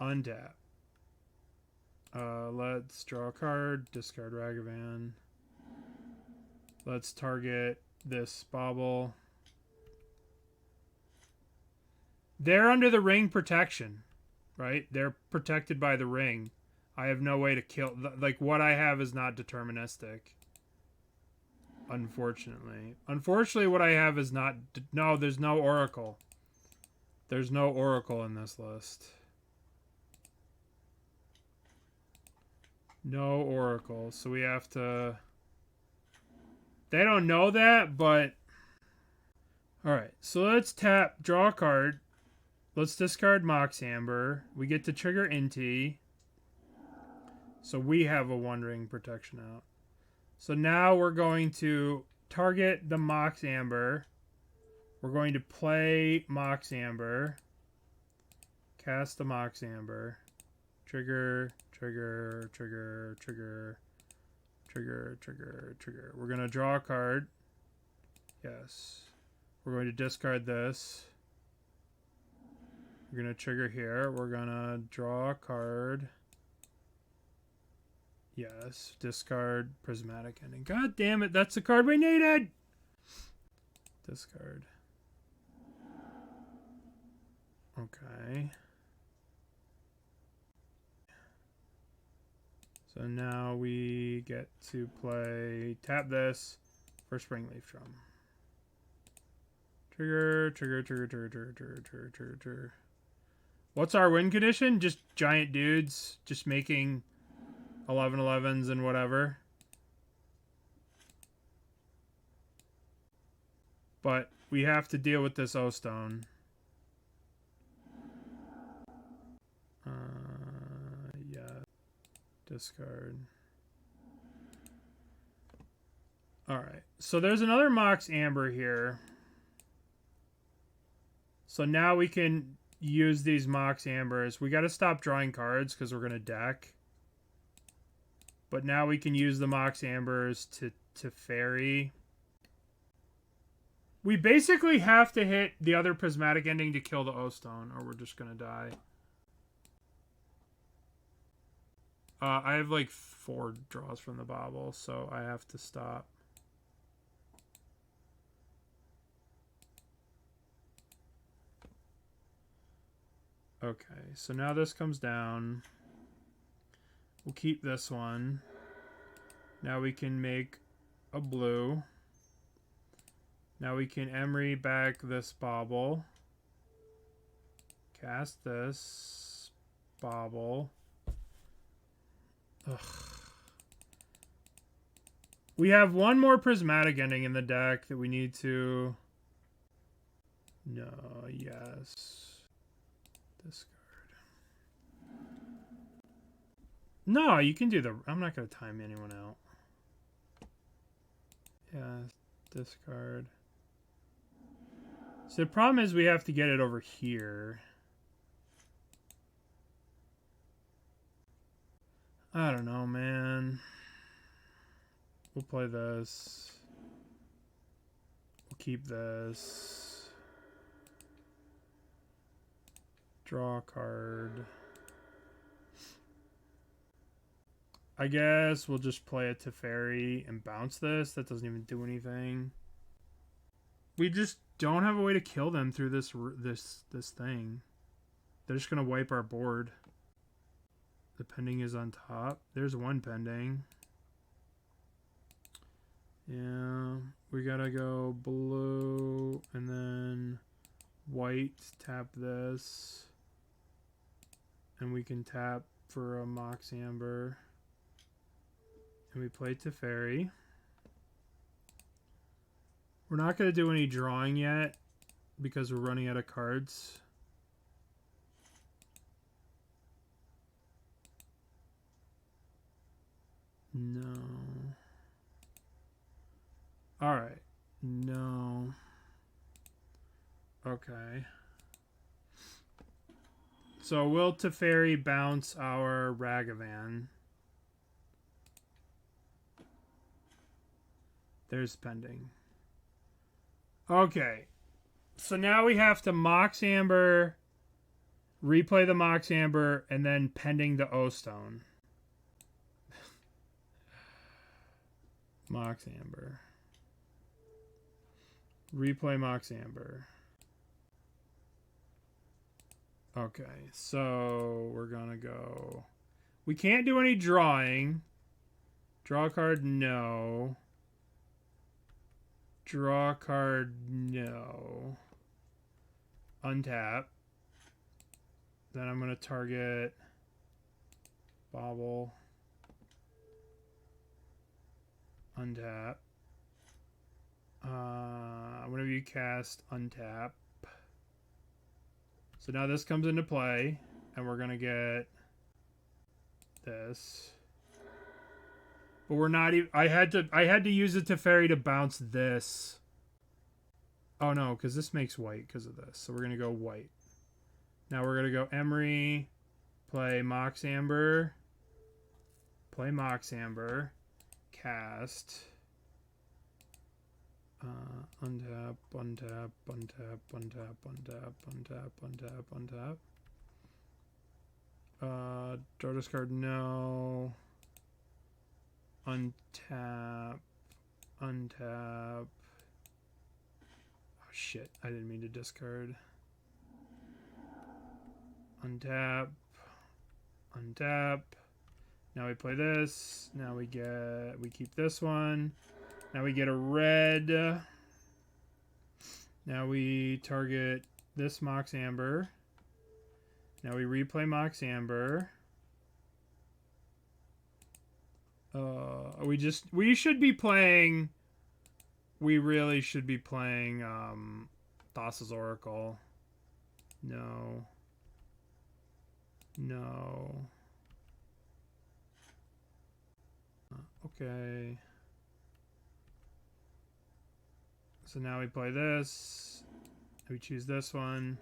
Untap. Let's draw a card. Discard Ragavan. Let's target this Bauble. They're under the ring protection, right? They're protected by the ring. I have no way to kill... Like, what I have is not deterministic. Unfortunately. Unfortunately, what I have is not... No, there's no Oracle. There's no Oracle in this list. No Oracle. So we have to... They don't know that, but... Alright, so let's tap, draw a card. Let's discard Mox Amber. We get to trigger Inti. So we have a One Ring protection out. So now we're going to target the Mox Amber. We're going to play Mox Amber. Cast the Mox Amber. Trigger, trigger, trigger, trigger, trigger, trigger, trigger. We're going to draw a card. Yes. We're going to discard this. We're going to trigger here. We're going to draw a card. Yes. Discard Prismatic Ending. God damn it. That's the card we needed. Discard. Okay. So now we get to tap this for Springleaf Drum. Trigger, trigger, trigger, trigger, trigger, trigger, trigger, trigger, trigger. What's our win condition? Just giant dudes, just making 11/11s and whatever. But we have to deal with this O-Stone. Yeah. Discard. Alright. So there's another Mox Amber here. So now we can use these Mox Ambers. We got to stop drawing cards because we're going to deck. But now we can use the Mox Ambers to fairy. We basically have to hit the other Prismatic Ending to kill the O-Stone, or we're just going to die. I have like 4 draws from the Bauble, so I have to stop. Okay, so now this comes down. We'll keep this one. Now we can make a blue. Now we can Emry back this Bauble. Cast this. Bauble. Ugh. We have one more Prismatic Ending in the deck that we need to... No, yes. Discard. No, you can do the... I'm not going to time anyone out. Yeah, discard. So the problem is we have to get it over here. I don't know, man. We'll play this. We'll keep this. Draw a card. I guess we'll just play it to fairy and bounce this. That doesn't even do anything. We just don't have a way to kill them through this thing. They're just gonna wipe our board. The pending is on top. There's one pending. Yeah, we gotta go blue and then white. Tap this. And we can tap for a Mox Amber. And we play Teferi. We're not going to do any drawing yet because we're running out of cards. No. Alright. No. Okay. So we'll Teferi bounce our Ragavan. There's pending. Okay. So now we have to Mox Amber, replay the Mox Amber, and then pending the O-Stone. Mox Amber. Replay Mox Amber. Okay, so we're gonna go... We can't do any drawing. Draw a card, no. Draw a card, no. Untap. Then I'm gonna target Bauble. Untap. Whenever you cast, untap. So now this comes into play, and we're gonna get this. But we're not even... I had to use it to fairy to bounce this. Oh no, because this makes white because of this. So we're going to go white. Now we're going to go Emry, play Mox Amber, cast, untap, draw discard, no, untap, oh shit, I didn't mean to discard. Untap. Now we play this. Now we keep this one. Now we get a red. Now we target this Mox Amber. Now we replay Mox Amber. We should be playing. We really should be playing Thassa's Oracle. No. Okay. So now we play this. We choose this one.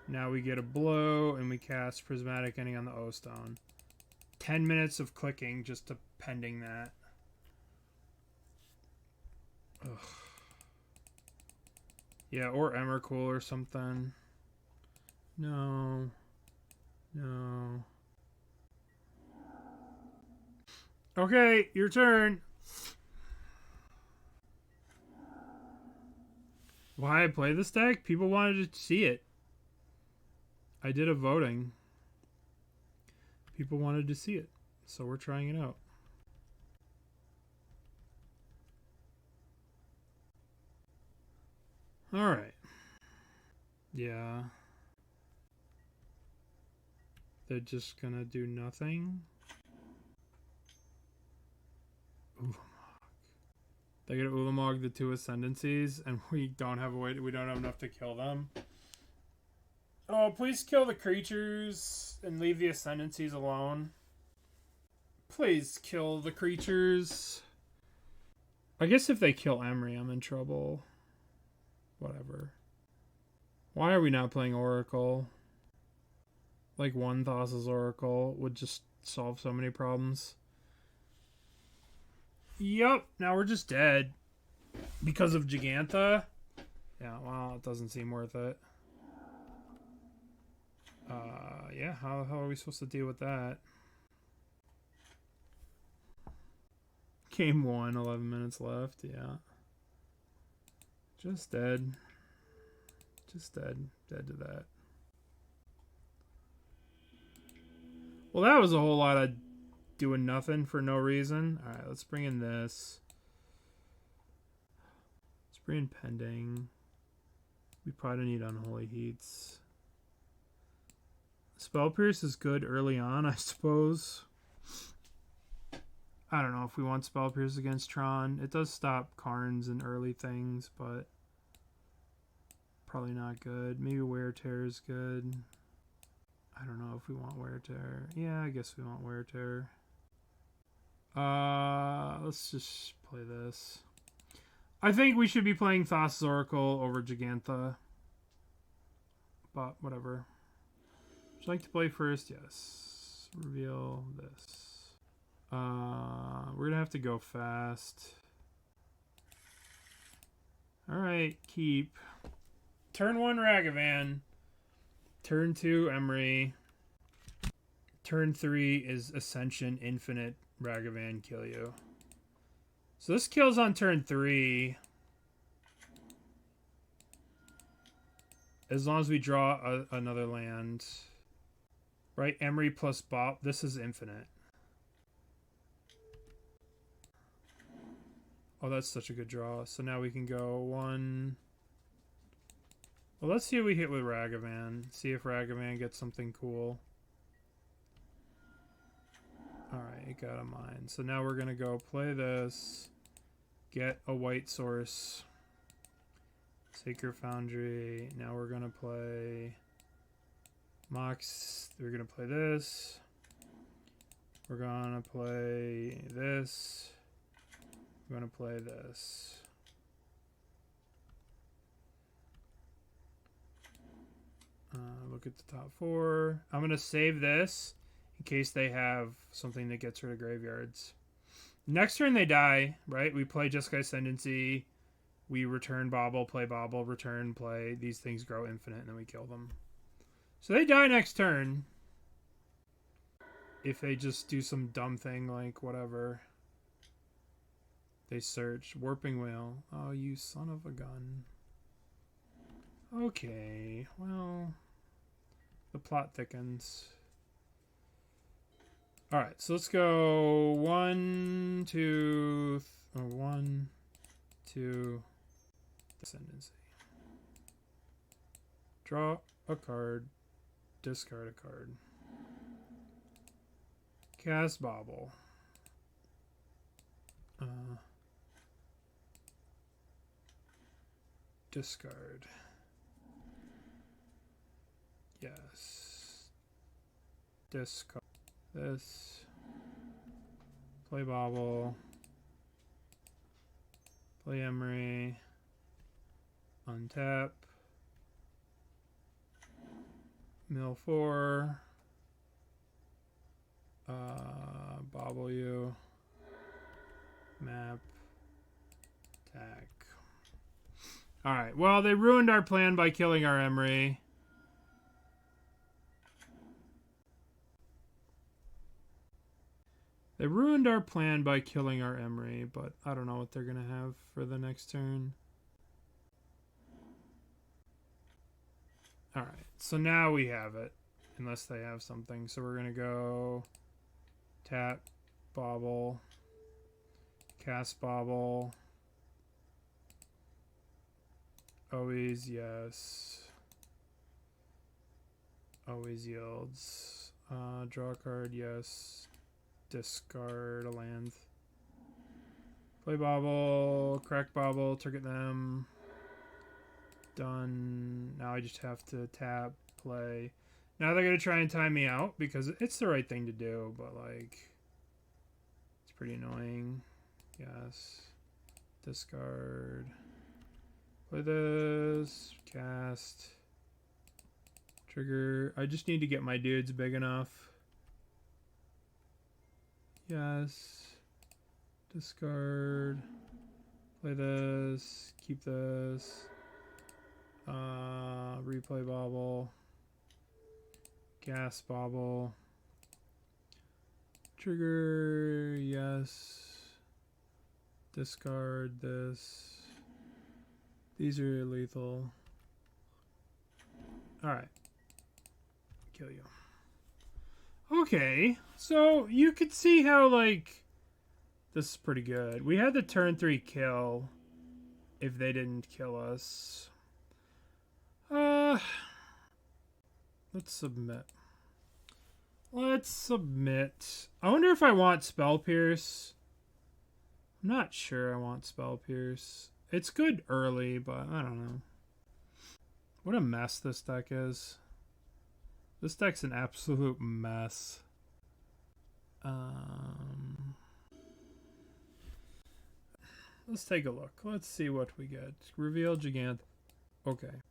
Now we get a blow and we cast Prismatic Ending on the O-Stone. 10 minutes of clicking just to pending that. Ugh. Yeah, or Emrakul or something. No. Okay, your turn. Why I play this deck? People wanted to see it. I did a voting. People wanted to see it. So we're trying it out. Alright. Yeah. They're just gonna do nothing. Ulamog. They're gonna Ulamog the 2 Ascendancies, and we don't have enough to kill them. Oh, please kill the creatures and leave the Ascendancies alone. Please kill the creatures. I guess if they kill Emry, I'm in trouble. Whatever. Why are we not playing Oracle? Like one Thassa's Oracle would just solve so many problems. Yup, now we're just dead. Because of Gigantha? Yeah, well, it doesn't seem worth it. Yeah, how the hell are we supposed to deal with that? Game 1, 11 minutes left, yeah. Just dead. Just dead. Dead to that. Well, that was a whole lot of doing nothing for no reason. Alright, let's bring in this. Let's bring in Pending. We probably need Unholy Heats. Spell Pierce is good early on, I suppose. I don't know if we want Spell Pierce against Tron. It does stop Karns and early things, but probably not good. Maybe Wear Tear is good. I don't know if we want Wear Tear. Yeah, I guess we want Wear Tear. Let's just play this. I think we should be playing Thassa's Oracle over Gigantha. But whatever. Would you like to play first? Yes. Reveal this. We're gonna have to go fast. Alright, keep. Turn 1 Ragavan. Turn 2, Emry. Turn 3 is Ascension, Infinite, Ragavan, kill you. So this kills on turn 3. As long as we draw another land. Right, Emry plus Bauble. This is Infinite. Oh, that's such a good draw. So now we can go 1... Well, let's see what we hit with Ragavan. See if Ragavan gets something cool. Alright, it got a mine. So now we're going to go play this. Get a white source. Sacred Foundry. Now we're going to play Mox. We're going to play this. We're gonna play this. We're gonna play this. Look at the top 4. I'm gonna save this in case they have something that gets rid of graveyards. Next turn they die, right? We play Jeskai Ascendancy. We return Bauble, play Bauble, return, play. These things grow infinite, and then we kill them. So they die next turn. If they just do some dumb thing like whatever. They search. Warping Whale. Oh, you son of a gun. Okay, well, the plot thickens. Alright, so let's go 1, 2, 1, 2, Ascendancy. Draw a card, discard a card. Cast Bauble. Discard. Yes. Discard this. Play Bauble. Play Emry. Untap. Mill 4. Bauble you. Map. Attack. Alright, well, they ruined our plan by killing our Emry. They ruined our plan by killing our Emry, but I don't know what they're going to have for the next turn. Alright, so now we have it, unless they have something. So we're going to go tap, Bauble, cast Bauble. Always yes. Always yields. Draw a card, yes. Discard a land. Play Bauble, crack Bauble, target them. Done. Now I just have to tap, play. Now they're going to try and time me out because it's the right thing to do, but like, it's pretty annoying. Yes. Discard. Play this. Cast. Trigger. I just need to get my dudes big enough. Yes. Discard. Play this. Keep this. Replay Bauble. Gas Bauble. Trigger. Yes. Discard this. These are lethal. Alright. Kill you. Okay, so you could see how, like, this is pretty good. We had the turn 3 kill if they didn't kill us. Let's submit. Let's submit. I wonder if I want Spell Pierce. I'm not sure I want Spell Pierce. It's good early, but I don't know. What a mess this deck is. This deck's an absolute mess. Let's take a look. Let's see what we get. Reveal Gigant. Okay.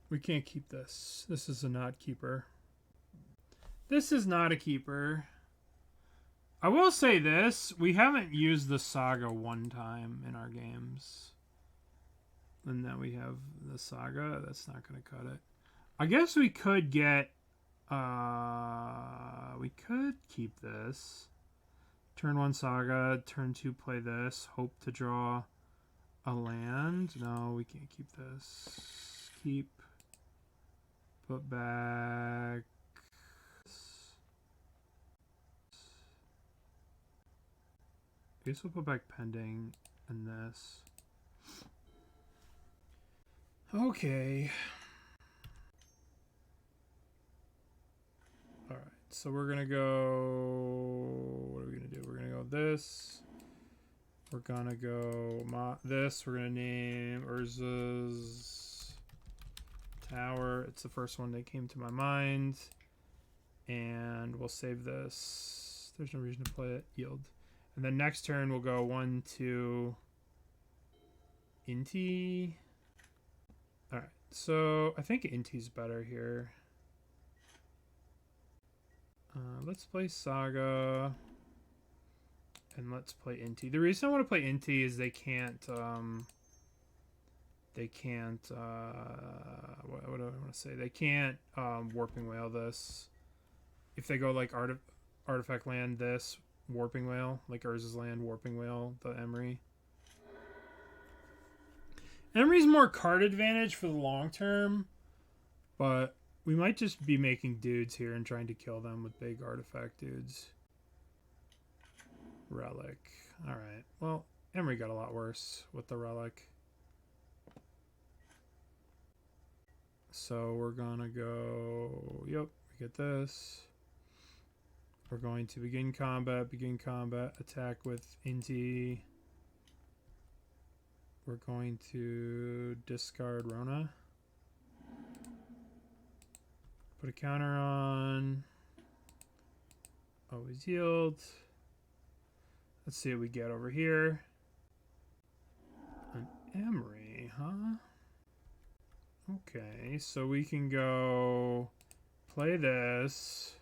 We can't keep this. This is a not keeper. This is not a keeper. I will say this. We haven't used the Saga one time in our games. And then we have the Saga. That's not going to cut it. I guess we could get... we could keep this. Turn 1 Saga. Turn 2 play this. Hope to draw a land. No, we can't keep this. Keep. Put back. I guess we'll put back Pending and this. Okay. Alright, so we're gonna go... What are we gonna do? We're gonna go this. We're gonna go this. We're gonna name Urza's Tower. It's the first one that came to my mind. And And we'll save this. There's no reason to play it. Yield. And then next turn we'll go 1, 2, Inti. Alright, so I think Inti's better here. Let's play Saga. And let's play Inti. The reason I want to play Inti is they can't, what do I want to say? They can't Warping Whale this. If they go like Artifact Land this, Warping Whale, like Urza's Land, Warping Whale, the Emry. Emry's more card advantage for the long term, but we might just be making dudes here and trying to kill them with big artifact dudes. Relic. Alright, well, Emry got a lot worse with the Relic. So we're gonna go, yep, we get this. We're going to begin combat, attack with Inti. We're going to discard Rona. Put a counter on. Always yield. Let's see what we get over here. An Emry, huh? Okay, so we can go play this.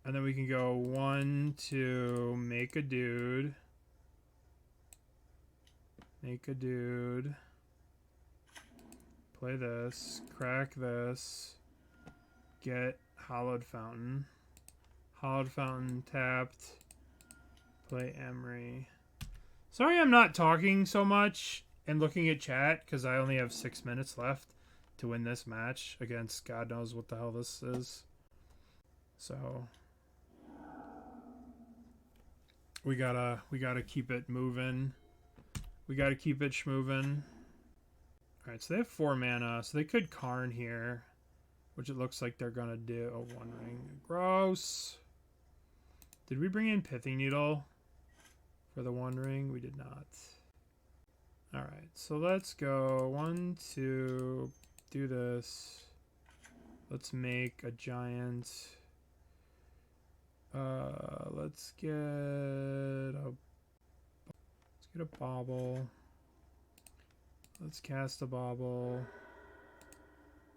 And then we can go 1, 2, make a dude. Make a dude. Play this. Crack this. Get Hallowed Fountain. Hallowed Fountain tapped. Play Emry. Sorry I'm not talking so much and looking at chat because I only have 6 minutes left to win this match against God knows what the hell this is. So we gotta keep it moving. We gotta keep it schmoving. Alright, so they have 4 mana, so they could Karn here, which it looks like they're gonna do. Oh, 1 ring. Gross. Did we bring in Pithing Needle for the 1 ring? We did not. Alright, so let's go 1, 2, do this. Let's make a giant. Let's get a Bauble. Let's cast a Bauble.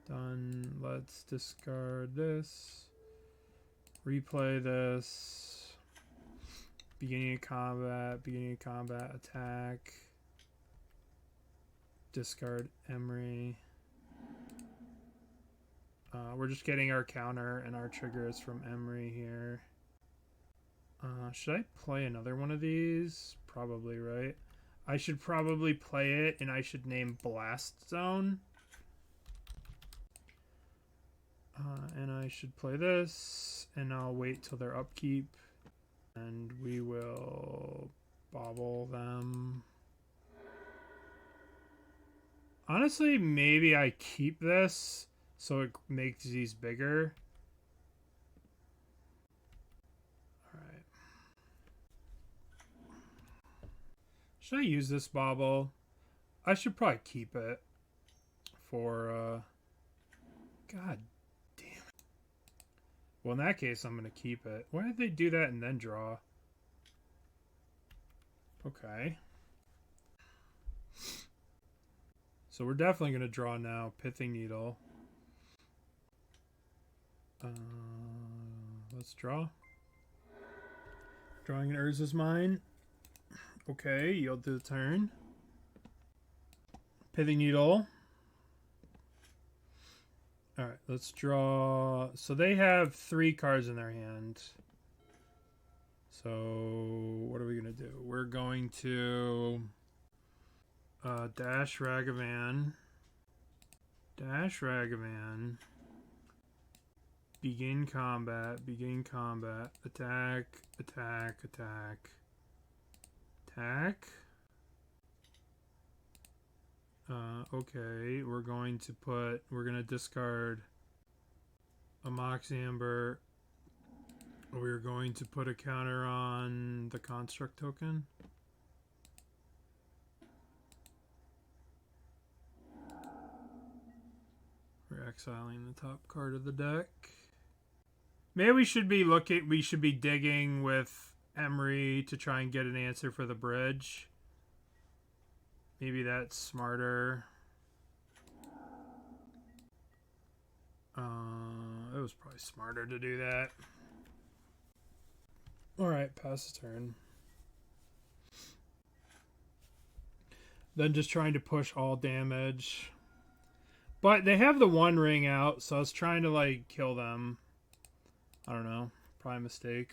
Done. Let's discard this. Replay this. Beginning of combat, attack. Discard Emry. We're just getting our counter and our triggers from Emry here. Should I play another one of these? Probably, right? I should probably play it, and I should name Blast Zone. And I should play this, and I'll wait till their upkeep. And we will Bauble them. Honestly, maybe I keep this so it makes these bigger. Alright. Should I use this Bauble? I should probably keep it for, God damn it. Well, in that case, I'm going to keep it. Why did they do that and then draw? Okay. So we're definitely going to draw now. Pithing Needle. Let's draw. Drawing an Urza's Mine. Okay, yield to the turn. Pithing Needle. Alright, let's draw. So they have 3 cards in their hand. So what are we going to do? We're going to dash Ragavan. Dash Ragavan. Begin combat. Begin combat. Attack. Attack. Attack. Attack. Okay, we're going to discard a Mox Amber. We're going to put a counter on the construct token. We're exiling the top card of the deck. Maybe we should be digging with Emry to try and get an answer for the bridge. Maybe that's smarter. It was probably smarter to do that. Alright, pass the turn. Then just trying to push all damage. But they have the One Ring out, so I was trying to, like, kill them. I don't know. Probably a mistake.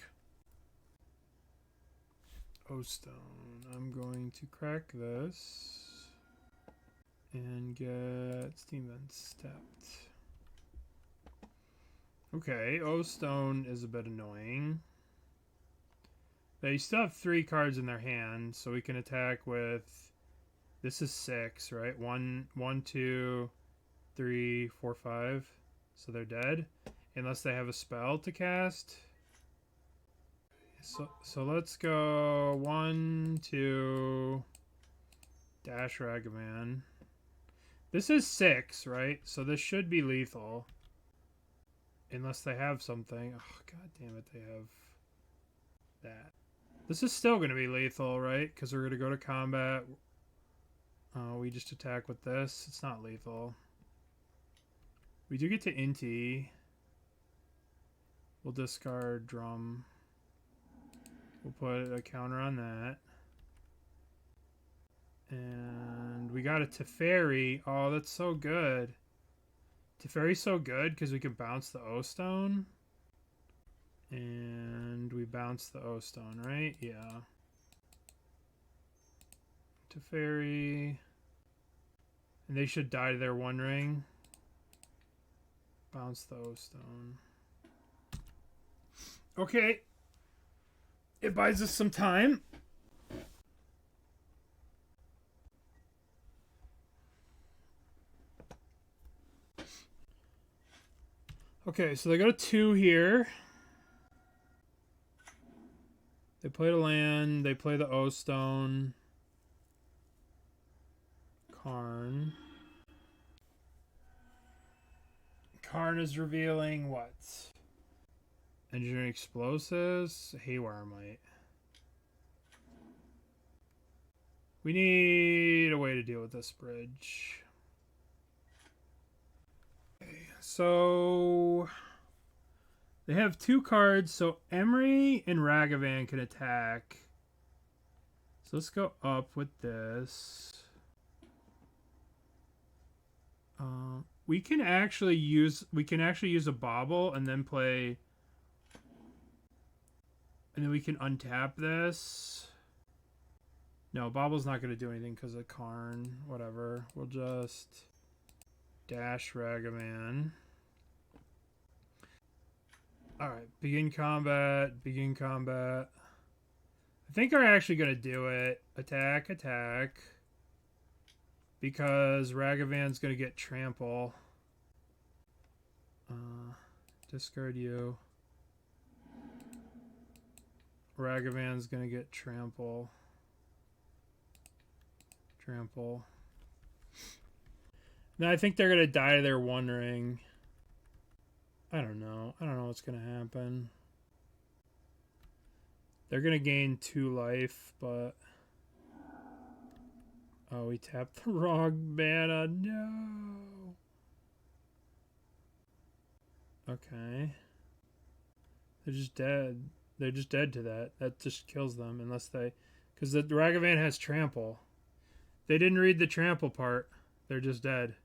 Oh, stone. I'm going to crack this. And get Steam Vent stepped. Okay, O Stone is a bit annoying. They still have 3 cards in their hand, so we can attack with... This is 6, right? 1, 2, 3, 4, 5. So they're dead. Unless they have a spell to cast. So let's go 1, 2... Dash Ragavan. This is 6, right? So this should be lethal. Unless they have something. Oh, god damn it, they have that. This is still going to be lethal, right? Because we're going to go to combat. We just attack with this. It's not lethal. We do get to Inti. We'll discard Drum. We'll put a counter on that. And we got a Teferi. Oh, that's so good. Teferi's so good because we can bounce the O-Stone. And we bounce the O-Stone, right? Yeah. Teferi. And they should die to their One Ring. Bounce the O-Stone. Okay. It buys us some time. Okay, so they go to 2 here. They play the land. They play the O-Stone. Karn. Karn is revealing what? Engineering Explosives. Haywire Might. We need a way to deal with this bridge. So they have 2 cards, so Emry and Ragavan can attack. So let's go up with this. We can actually use a Bauble and then play, and then we can untap this. No, Bauble's not going to do anything because of Karn. Whatever. We'll just dash Ragavan. Alright, begin combat. Begin combat. I think we're actually going to do it. Attack, attack. Because Ragavan's going to get trample. Discard you. Ragavan's going to get trample. Trample. Now I think they're going to die to their One Ring. I don't know. I don't know what's going to happen. They're going to gain 2 life, but... Oh, we tapped the wrong mana. No. Okay. They're just dead. They're just dead to that. That just kills them unless they... Because the Ragavan has trample. They didn't read the trample part. They're just dead.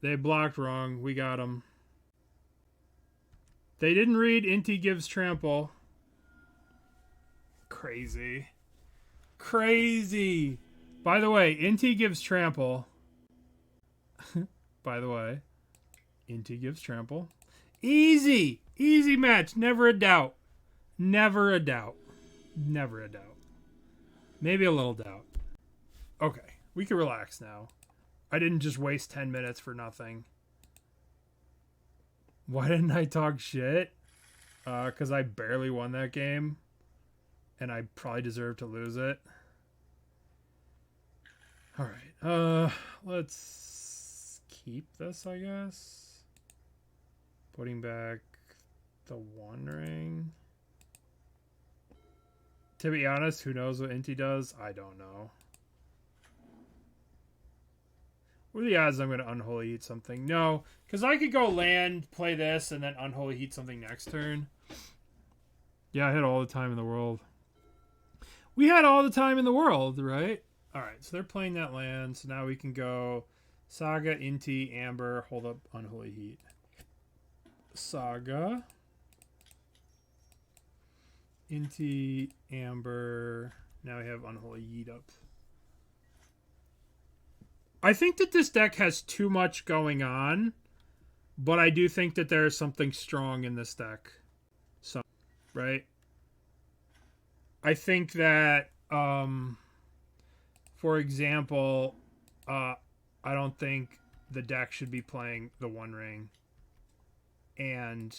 They blocked wrong. We got them. They didn't read Inti gives trample. Crazy. Crazy. By the way, Inti gives trample. By the way, Inti gives trample. Easy. Easy match. Never a doubt. Never a doubt. Never a doubt. Maybe a little doubt. Okay. We can relax now. I didn't just waste 10 minutes for nothing. Why didn't I talk shit? Because I barely won that game. And I probably deserve to lose it. Alright. Let's keep this, I guess. Putting back the One Ring. To be honest, who knows what Inti does? I don't know. What are the odds I'm going to Unholy Heat something? No, because I could go land, play this, and then Unholy Heat something next turn. Yeah, I had all the time in the world. We had all the time in the world, right? Alright, so they're playing that land, so now we can go Saga, Inti, Amber, hold up Unholy Heat. Saga. Inti, Amber. Now we have Unholy Heat up. I think that this deck has too much going on, but I do think that there's something strong in this deck. So, right? I think that, for example, I don't think the deck should be playing the One Ring and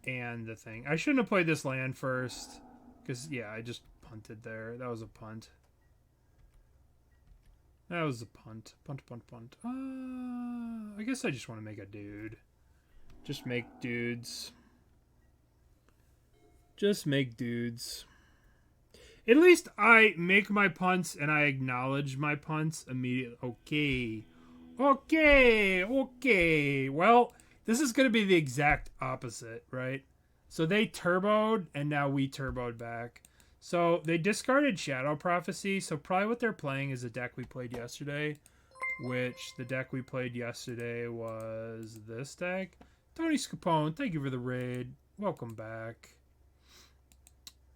the thing. I shouldn't have played this land first because, yeah, I just punted there. That was a punt. That was a punt. Punt. I guess I just want to make a dude. Just make dudes. Just make dudes. At least I make my punts and I acknowledge my punts immediately. Okay. Well, this is going to be the exact opposite, right? So they turboed and now we turboed back. So they discarded Shadow Prophecy. So probably what they're playing is the deck we played yesterday. Which the deck we played yesterday was this deck. Tony Scapone, thank you for the raid. Welcome back.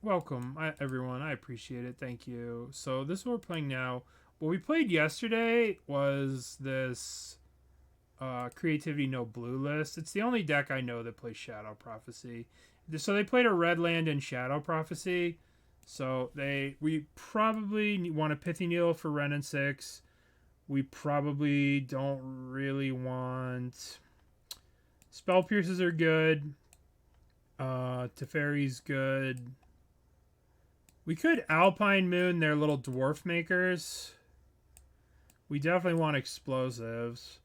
Welcome, everyone. I appreciate it. Thank you. So this is what we're playing now. What we played yesterday was this Creativity No Blue list. It's the only deck I know that plays Shadow Prophecy. So they played a red land in Shadow Prophecy. So we probably want a Pithing Needle for Ren and 6. We probably don't really want... Spell Pierces are good. Teferi's good. We could Alpine Moon their little dwarf makers. We definitely want explosives.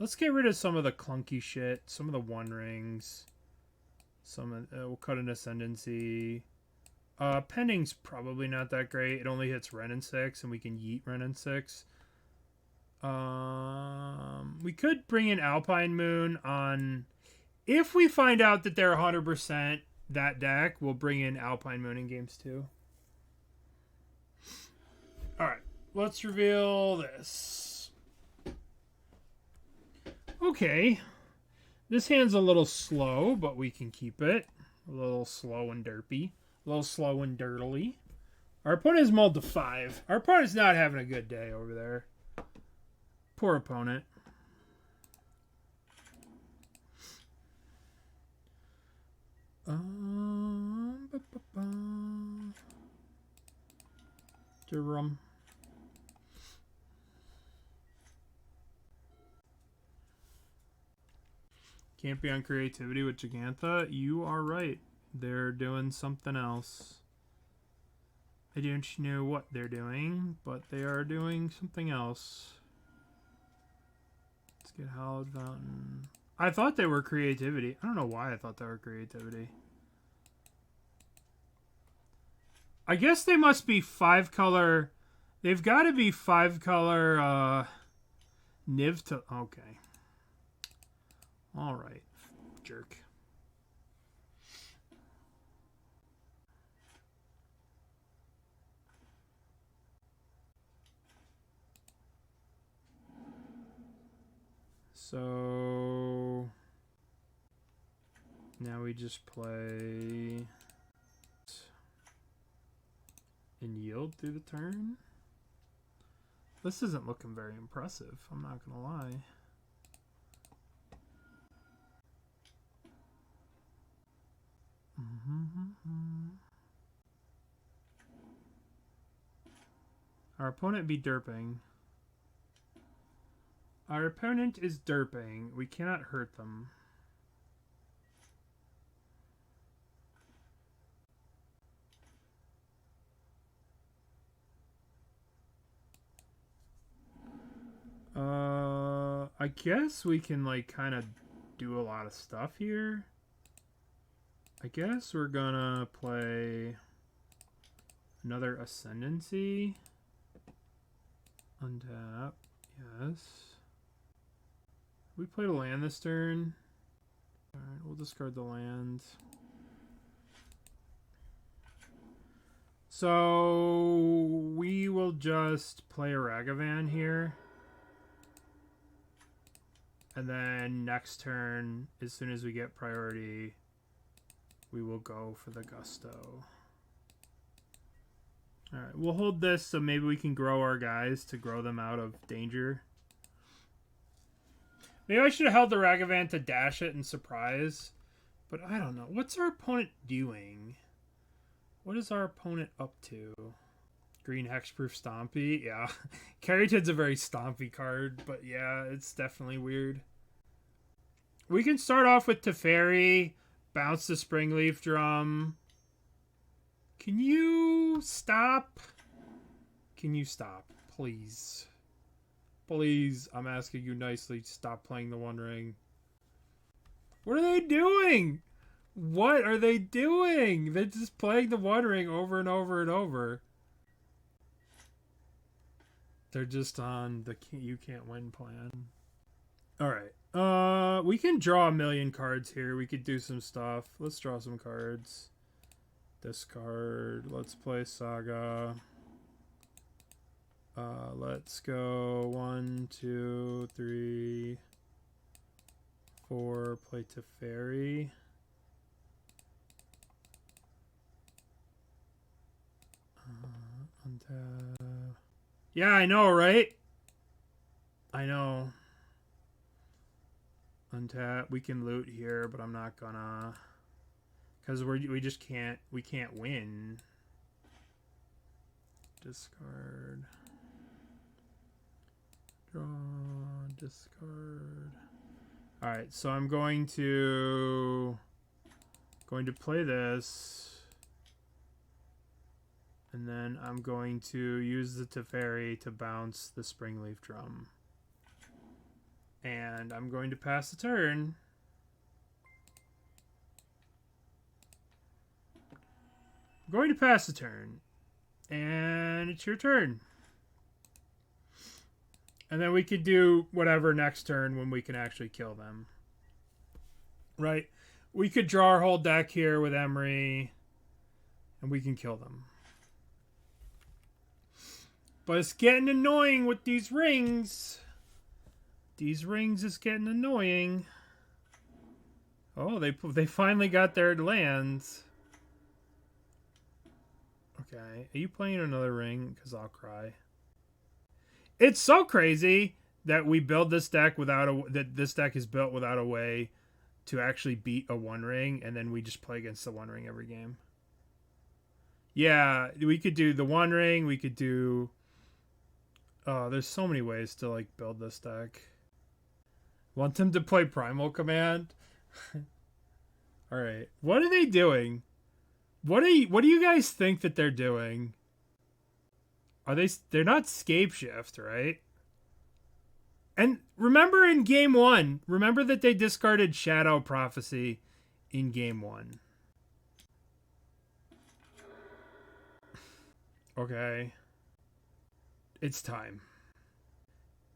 Let's get rid of some of the clunky shit. Some of the One Rings. We'll cut an Ascendancy. Pending's probably not that great. It only hits Ren and 6, and we can yeet Ren and 6. We could bring in Alpine Moon on... If we find out that they're 100% that deck, we'll bring in Alpine Moon in games 2. Alright, let's reveal this. Okay. This hand's a little slow, but we can keep it. A little slow and derpy. A little slow and dirtily. Our opponent is mulled to 5. Our opponent's not having a good day over there. Poor opponent. Drum. Can't be on creativity with Agatha. You are right. They're doing something else. I don't know what they're doing, but they are doing something else. Let's get Hallowed Fountain. I thought they were creativity. I don't know why I thought they were creativity. I guess they must be 5-color. They've got to be 5-color Niv to... Okay. Alright. Jerk. So now we just play and yield through the turn. This isn't looking very impressive, I'm not gonna lie. Our opponent be derping. Our opponent is derping. We cannot hurt them. I guess we can like kind of do a lot of stuff here. I guess we're gonna play another Ascendancy. Untap. Yes. We played a land this turn. Alright, we'll discard the land. So we will just play a Ragavan here. And then next turn, as soon as we get priority, we will go for the Gusto. Alright, we'll hold this so maybe we can grow our guys to grow them out of danger. Maybe I should have held the Ragavan to dash it and surprise. But I don't know. What's our opponent doing? What is our opponent up to? Green Hexproof Stompy? Yeah. Carrington's a very stompy card, but yeah, it's definitely weird. We can start off with Teferi, bounce the Springleaf Drum. Can you stop? Can you stop? Please. Please, I'm asking you nicely, stop playing the One Ring. What are they doing? What are they doing? They're just playing the One Ring over and over and over. They're just on the you can't win plan. Alright. We can draw a million cards here. We could do some stuff. Let's draw some cards. Discard. Let's play Saga. Let's go 1, 2, 3, 4. Play Teferi. Yeah, I know, right? I know. Untap. We can loot here, but I'm not gonna, because we just can't. We can't win. Discard. Draw. Discard. All right, so I'm going to play this. And then I'm going to use the Teferi to bounce the Springleaf Drum. And I'm going to pass the turn. I'm going to pass the turn. And it's your turn. And then we could do whatever next turn when we can actually kill them. Right? We could draw our whole deck here with Emry. And we can kill them. But it's getting annoying with these rings. These rings is getting annoying. Oh, they finally got their lands. Okay, are you playing another ring? Because I'll cry. It's so crazy that we build this deck that this deck is built without a way to actually beat a One Ring, and then we just play against the One Ring every game. Yeah, we could do the One Ring. We could do. Oh, there's so many ways to like build this deck. Want them to play Primal Command? All right. What are they doing? What do you guys think that they're doing? They're not Scapeshift, right? And remember in game 1, remember that they discarded Shadow Prophecy in game 1. Okay. It's time.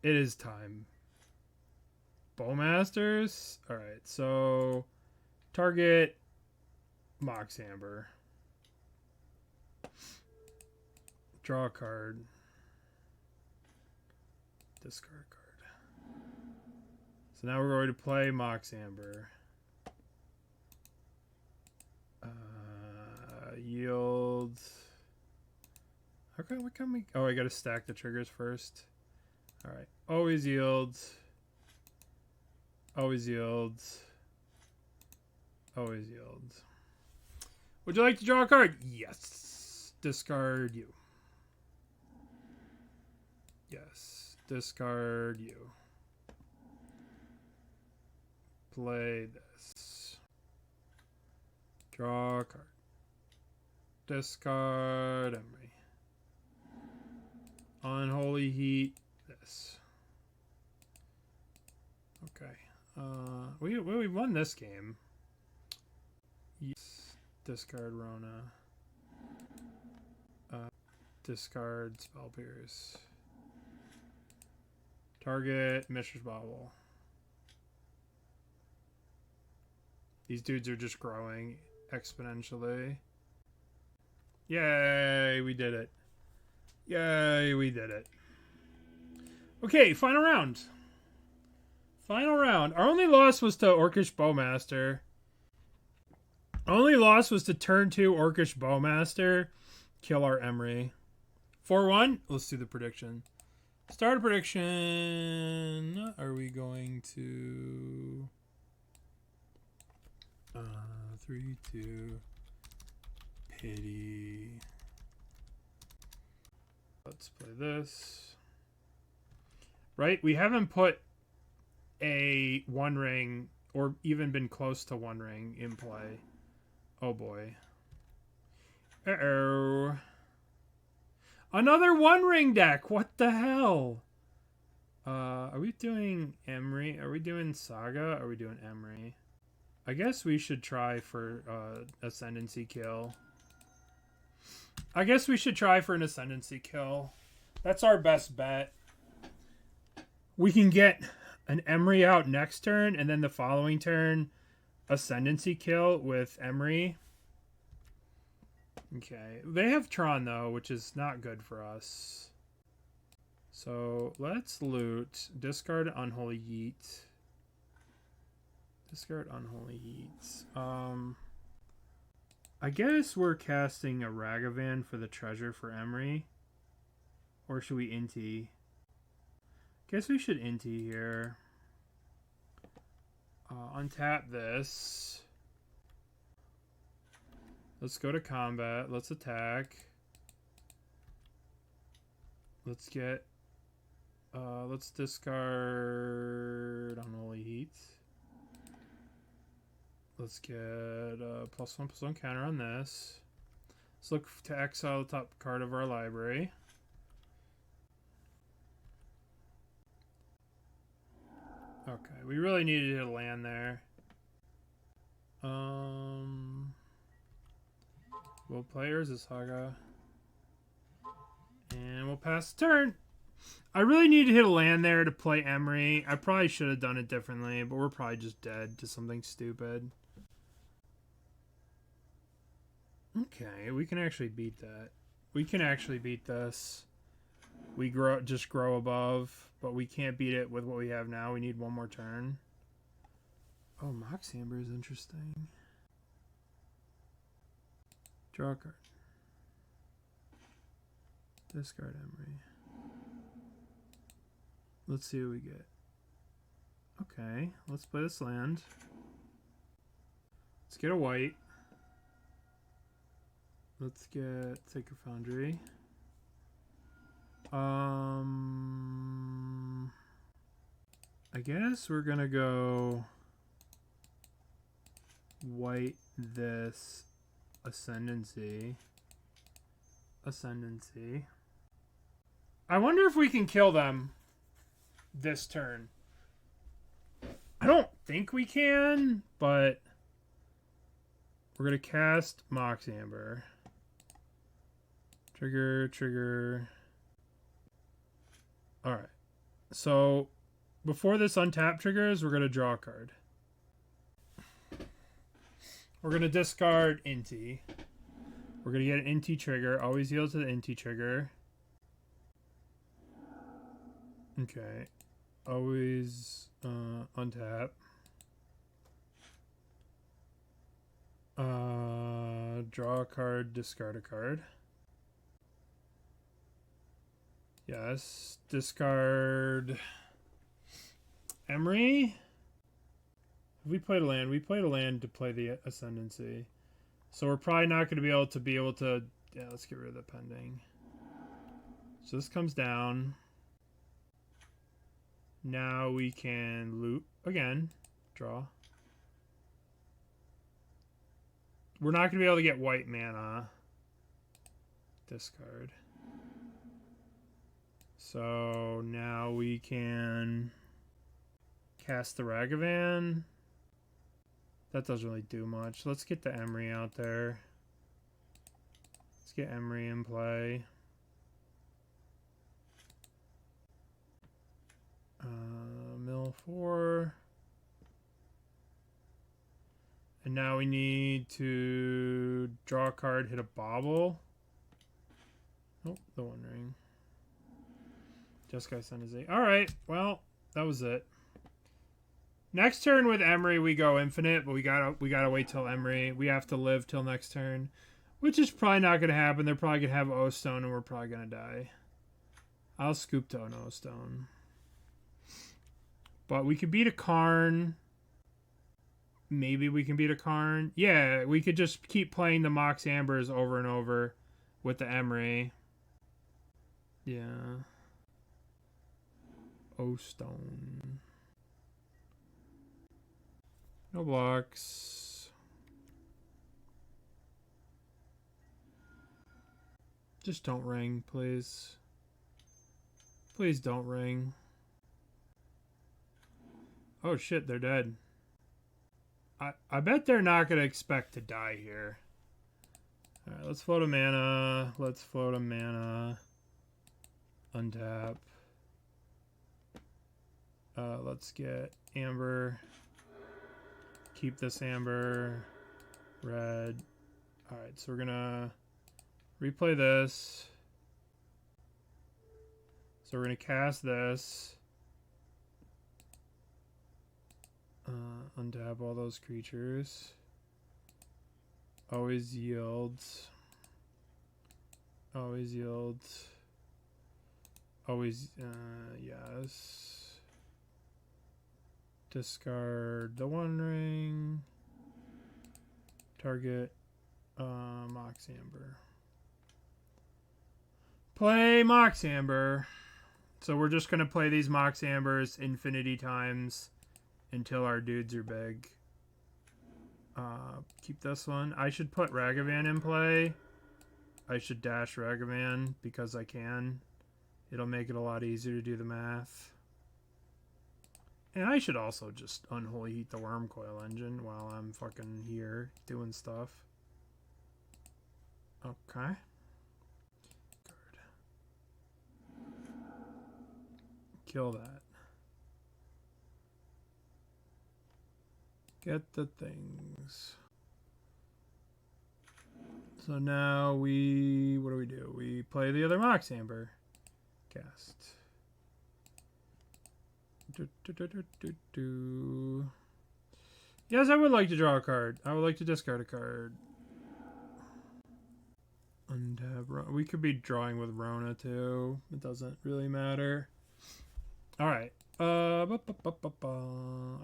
It is time. Bowmasters? Alright, so target Mox Amber. Draw a card. Discard card. So now we're going to play Mox Amber. Yield. Okay, what can we... Oh, I gotta stack the triggers first. Alright. Always yield. Always yield. Always yield. Would you like to draw a card? Yes. Discard you. Yes. Discard you. Play this. Draw a card. Discard Emry. Unholy Heat this. Okay. We won this game. Yes. Discard Rona. Discard Spell Pierce. Target Mishra's Bauble. These dudes are just growing exponentially. Yay, we did it. Yay, we did it. Okay, final round. Final round. Our only loss was to Orcish Bowmaster. Our only loss was to turn 2 Orcish Bowmaster. Kill our Emry. 4-1. Let's do the prediction. Start a prediction. Are we going to... 3-2. Pity. Let's play this. Right? We haven't put a 1 ring or even been close to 1 ring in play. Oh boy. Uh-oh. Another 1 ring deck. What the hell? Are we doing Emry? Are we doing Saga? Are we doing Emry? I guess we should try for Ascendancy kill. I guess we should try for an Ascendancy kill. That's our best bet. We can get an Emry out next turn, and then the following turn, Ascendancy kill with Emry. Okay. They have Tron, though, which is not good for us. So, let's loot. Discard Unholy Heat. Discard Unholy Heat. I guess we're casting a Ragavan for the treasure for Emry. Or should we Inti? Guess we should Inti here. Untap this. Let's go to combat. Let's attack. Let's get... let's discard Unholy Heat. Let's get +1/+1 counter on this. Let's look to exile the top card of our library. Okay, we really needed to hit a land there. We'll play Urza Saga. And we'll pass the turn. I really need to hit a land there to play Emry. I probably should have done it differently, but we're probably just dead to something stupid. Okay, we can actually beat that. We can actually beat this. We just grow above, but we can't beat it with what we have now. We need 1 more turn. Oh, Mox Amber is interesting. Draw a card. Discard Emry. Let's see what we get. Okay, let's play this land. Let's get a white. Let's get Sacred Foundry. I guess we're gonna go white this Ascendancy. I wonder if we can kill them this turn. I don't think we can, but we're gonna cast Mox Amber. Trigger. Alright. So, before this untap triggers, we're going to draw a card. We're going to discard Inti. We're going to get an Inti trigger. Always yield to the Inti trigger. Okay. Always untap. Draw a card, discard a card. Yes. Discard Emry. Have we played a land? We played a land to play the Ascendancy. So we're probably not going to be able to... Yeah, let's get rid of the pending. So this comes down. Now we can loot again. Draw. We're not going to be able to get white mana. Discard. So now we can Cast the Ragavan. That doesn't really do much. Let's get the Emry out there. Let's get Emry in play. Mill 4. And now we need to draw a card, hit a Bauble. Oh, the One Ring. Jeskai Ascendancy. Alright, well, that was it. Next turn with Emry, we go infinite, but we gotta wait till Emry. We have to live till next turn, which is probably not gonna happen. They're probably gonna have O-Stone, and we're probably gonna die. I'll scoop to an O-Stone. But we could beat a Karn. Maybe we can beat a Karn. Yeah, we could just keep playing the Mox Ambers over and over with the Emry. Yeah. O-Stone. No blocks. Just don't ring, please. Please don't ring. Oh shit, they're dead. I bet they're not going to expect to die here. Alright, let's float a mana. Let's float a mana. Untap. Let's get Amber. Keep this Amber. Red. Alright, so we're going to replay this. So we're going to cast this. Untap all those creatures. Always yields. Always yields. Always, yes. Discard the One Ring. Target, Mox Amber. Play Mox Amber. So we're just going to play these Mox Ambers infinity times until our dudes are big. Keep this one. I should put Ragavan in play. I should dash Ragavan because I can. It'll make it a lot easier to do the math. And I should also just Unholy Heat the Wormcoil Engine while I'm fucking here doing stuff. Okay. Card. Kill that. Get the things. So now what do? We play the other Mox Amber. Cast. Yes, I would like to draw a card. I would like to discard a card. Untap. We could be drawing with Rona too. It doesn't really matter. Alright. I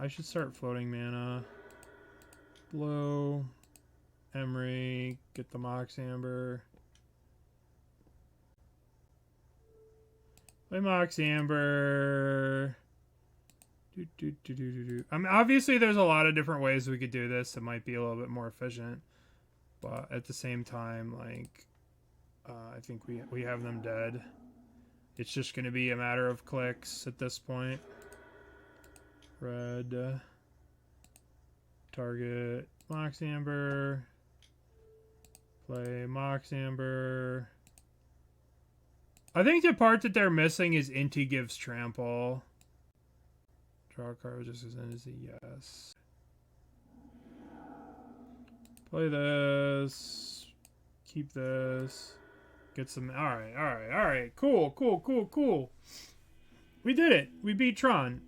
should start floating mana. Blow. Emry. Get the Mox Amber. Play Mox Amber. I mean, obviously there's a lot of different ways we could do this. It might be a little bit more efficient. But at the same time, like, I think we have them dead. It's just going to be a matter of clicks at this point. Red. Target Mox Amber. Play Mox Amber. I think the part that they're missing is Inti gives trample. Draw a card just as in as a yes. Play this. Keep this. Get some. Alright. Cool. We did it. We beat Tron.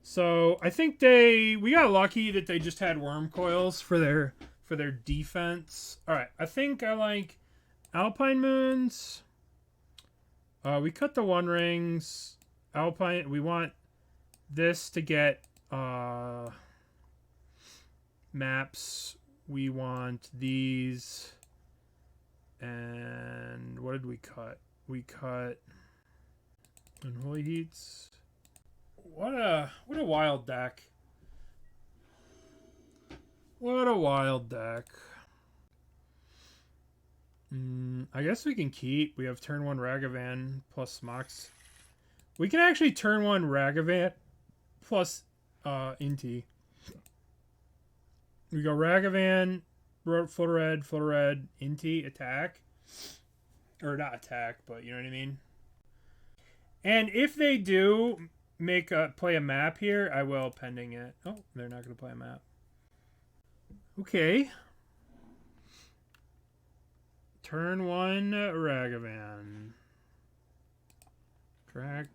So I think we got lucky that they just had worm coils for their defense. Alright, I think I like Alpine Moons. We cut the One Rings. Alpine. We want this to get maps. We want these. And what did we cut? We cut Unholy Heats. What a wild deck. What a wild deck. I guess we can keep. We have turn 1 Ragavan plus Mox. We can actually turn 1 Ragavan plus Inti. We go Ragavan, full red, Inti, attack. Or not attack, but you know what I mean? And if they do play a map here, I will pending it. Oh, they're not going to play a map. Okay. Turn 1, Ragavan. Crack.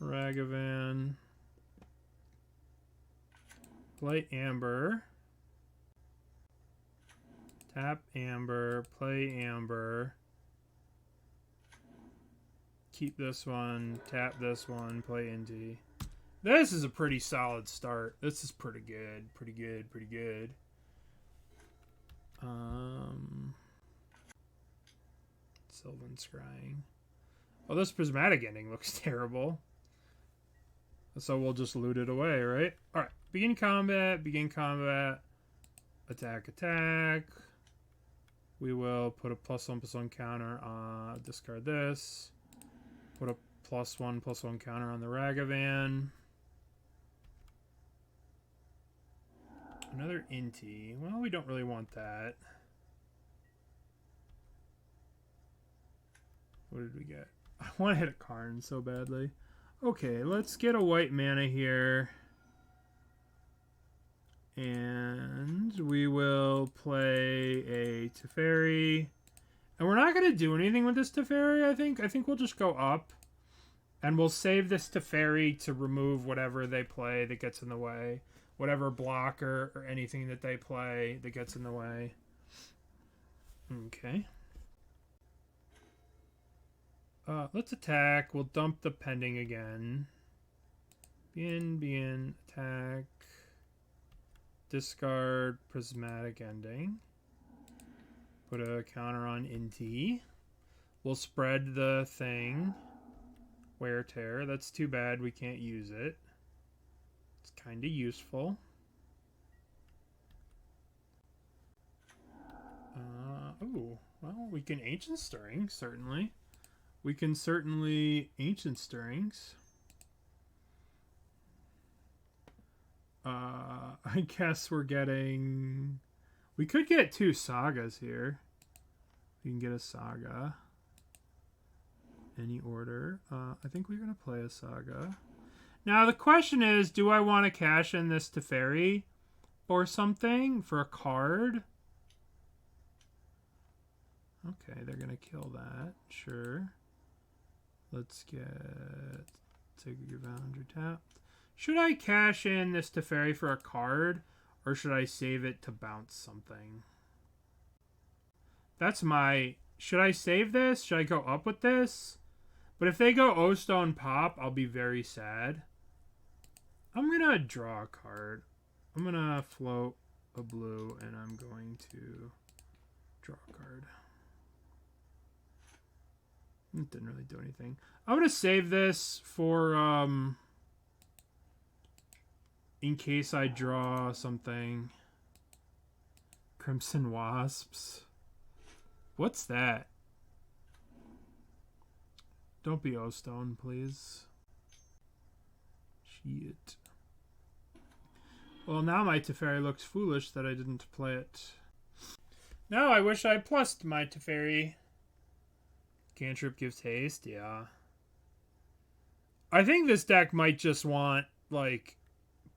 Ragavan. Play Amber. Tap Amber. Play Amber. Keep this one. Tap this one. Play Inti. This is a pretty solid start. This is pretty good. Pretty good. Sylvan Scrying. Oh, this Prismatic Ending looks terrible. So we'll just loot it away, right? Alright. Begin combat. Attack. We will put a +1/+1 counter on... discard this. Put a +1/+1 counter on the Ragavan. Another Inti. Well, we don't really want that. What did we get? I want to hit a Karn so badly. Okay, let's get a white mana here. And we will play a Teferi. And we're not going to do anything with this Teferi, I think. I think we'll just go up. And we'll save this Teferi to remove whatever they play that gets in the way. Whatever blocker or anything that they play that gets in the way. Okay. Let's attack. We'll dump the pending again. Bien, attack. Discard Prismatic Ending. Put a counter on Inti. We'll spread the thing. Wear Tear. That's too bad we can't use it. It's kind of useful. Ooh. Well, we can Ancient Stirring, certainly. We can certainly Ancient Stirrings. I guess we're getting... We could get 2 Sagas here. We can get a Saga. Any order. I think we're going to play a Saga. Now, the question is, do I want to cash in this Teferi or something for a card? Okay, they're going to kill that. Sure. Let's get Sacred Foundry tapped. Should I cash in this Teferi for a card, or should I save it to bounce something? That's my... Should I save this? Should I go up with this? But if they go O-Stone Pop, I'll be very sad. I'm going to draw a card. I'm going to float a blue, and I'm going to draw a card. It didn't really do anything. I'm going to save this for, in case I draw something. Crimson Wasps. What's that? Don't be O-Stone, please. Shit. Well, now my Teferi looks foolish that I didn't play it. Now I wish I plussed my Teferi. Cantrip gives haste, yeah. I think this deck might just want, like,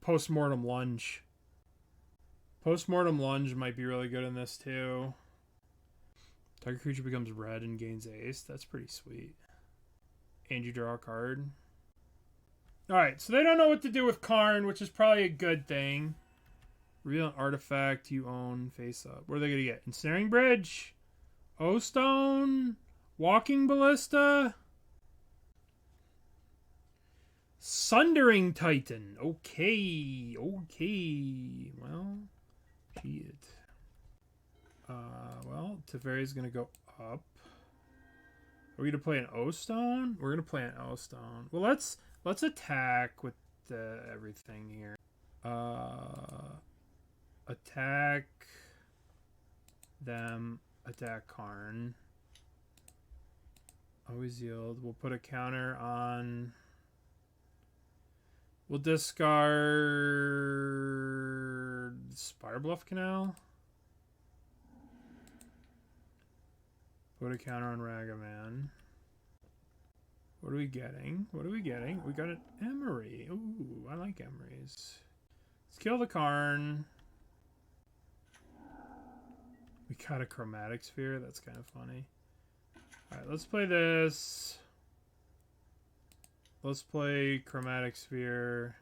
Postmortem Lunge. Postmortem Lunge might be really good in this, too. Target creature becomes red and gains haste. That's pretty sweet. And you draw a card. Alright, so they don't know what to do with Karn, which is probably a good thing. Reveal an artifact you own face up. What are they going to get? Ensnaring Bridge? O-Stone? Walking Ballista? Sundering Titan. Okay. Well, shit. Well, Teferi's going to go up. Are we going to play an O-Stone? We're going to play an O-Stone. Well, let's attack with everything here. Attack them. Attack Karn. Always yield. We'll put a counter on We'll discard Spirebluff Canal. Put a counter on Ragavan. What are we getting? What are we getting? We got an Emry. Ooh, I like Emrys. Let's kill the Karn. We got a Chromatic Sphere. That's kind of funny. Alright, let's play this. Let's play Chromatic Sphere.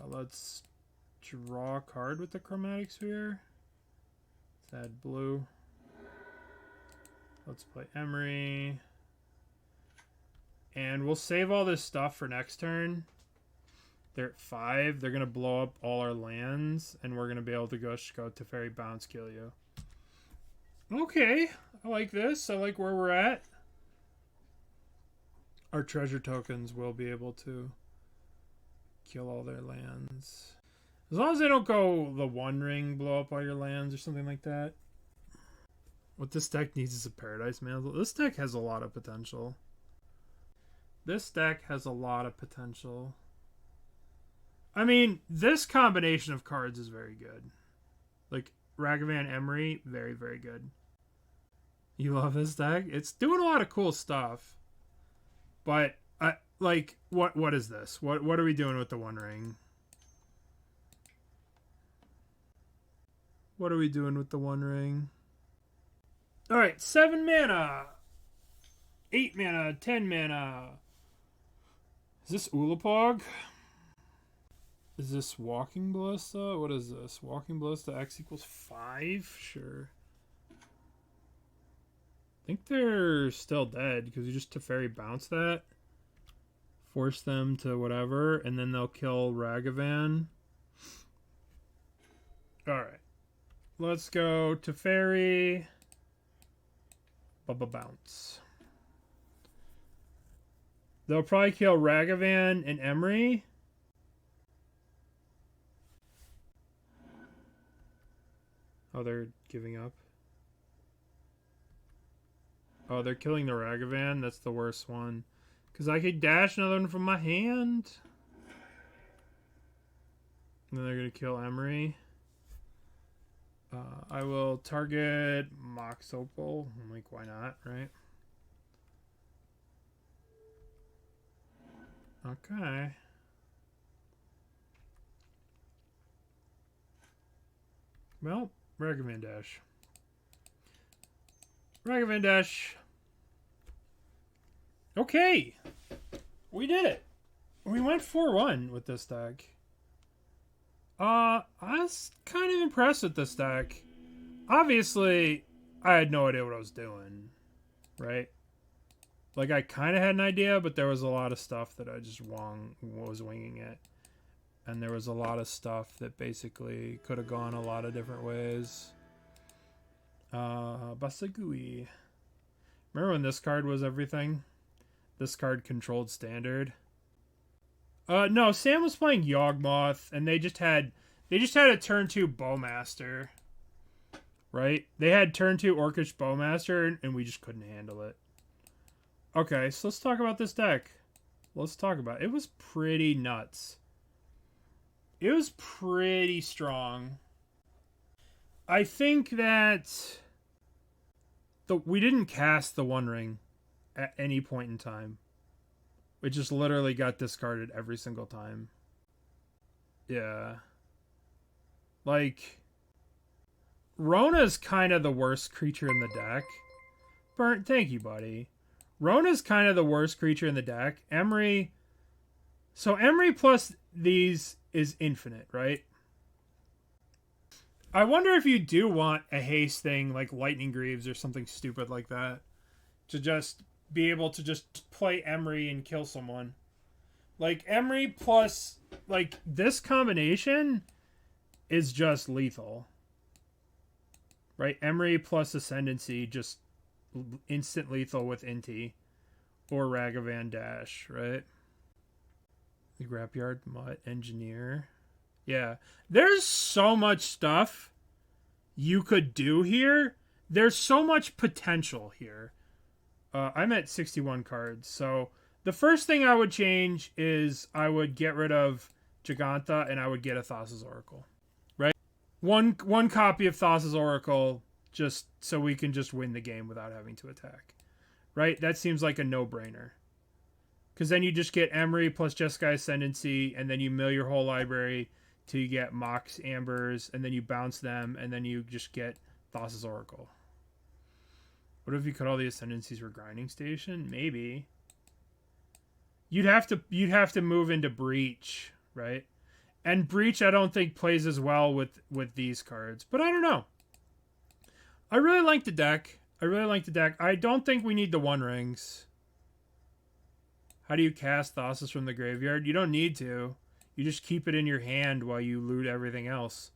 Let's draw a card with the Chromatic Sphere. Let's add blue. Let's play Emry. And we'll save all this stuff for next turn. They're at 5. They're going to blow up all our lands. And we're going to be able to go Teferi, bounce, kill you. Okay. I like this. I like where we're at. Our treasure tokens will be able to kill all their lands. As long as they don't go the One Ring, blow up all your lands or something like that. What this deck needs is a Paradise Mantle. This deck has a lot of potential. This deck has a lot of potential. I mean, this combination of cards is very good. Like, Ragavan, Emry, very, very good. You love this deck? It's doing a lot of cool stuff. But, like, what is this? What are we doing with the One Ring? What are we doing with the One Ring? Alright, 7 mana. 8 mana, 10 mana. Is this Ulapog? Is this Walking Ballista? What is this? Walking Ballista X equals 5? Sure. I think they're still dead because you just Teferi bounce that. Force them to whatever, and then they'll kill Ragavan. Alright. Let's go Teferi. Bubba bounce. They'll probably kill Ragavan and Emry. Oh, they're giving up. Oh, they're killing the Ragavan. That's the worst one. Because I could dash another one from my hand. And then they're going to kill Emry. I will target Mox Opal. I'm like, why not, right? Okay. Well, Ragavan dash. Ragavan dash. Okay. We did it. We went 4-1 with this deck. I was kind of impressed with this deck. Obviously, I had no idea what I was doing. Right? Like, I kind of had an idea, but there was a lot of stuff that I just was winging it. And there was a lot of stuff that basically could have gone a lot of different ways. Basagui. Remember when this card was everything? This card controlled standard. No, Sam was playing Yawgmoth, and they just had a turn 2 Bowmaster. Right? They had turn 2 Orcish Bowmaster, and we just couldn't handle it. Okay, so let's talk about this deck. Let's talk about it. It was pretty nuts. It was pretty strong. I think that we didn't cast the One Ring at any point in time. It just literally got discarded every single time. Yeah. Like, Rona's kind of the worst creature in the deck. Burnt, thank you, buddy. Rona's kind of the worst creature in the deck. Emry. So Emry plus these is infinite, right? I wonder if you do want a haste thing like Lightning Greaves or something stupid like that. To just be able to just play Emry and kill someone. Like, Emry plus, like, this combination is just lethal. Right? Emry plus Ascendancy, just instant lethal with Inti. Or Ragavan dash, right? The Grapyard, Mutt, Engineer. Yeah. There's so much stuff you could do here. There's so much potential here. I'm at 61 cards, so The first thing I would change is I would get rid of Giganta and I would get a Thassa's Oracle. Right? One copy of Thassa's Oracle just so we can just win the game without having to attack. Right? That seems like a no-brainer. Because then you just get Emry plus Jeskai Ascendancy, and then you mill your whole library till you get Mox Ambers, and then you bounce them, and then you just get Thassa's Oracle. What if you cut all the Ascendancies for Grinding Station? Maybe. You'd have to move into Breach, right? And Breach I don't think plays as well with these cards, but I don't know. I really like the deck. I don't think we need the One Rings. How do you cast Thassa's from the graveyard? You don't need to. You just keep it in your hand while you loot everything else.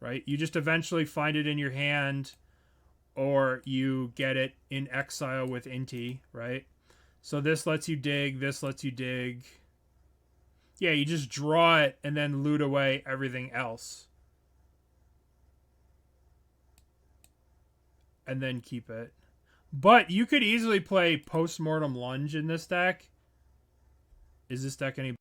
Right? You just eventually find it in your hand, or you get it in exile with Inti, right? So this lets you dig, this lets you dig. Yeah, you just draw it and then loot away everything else. And then keep it. But you could easily play Postmortem Lunge in this deck. Is this deck any...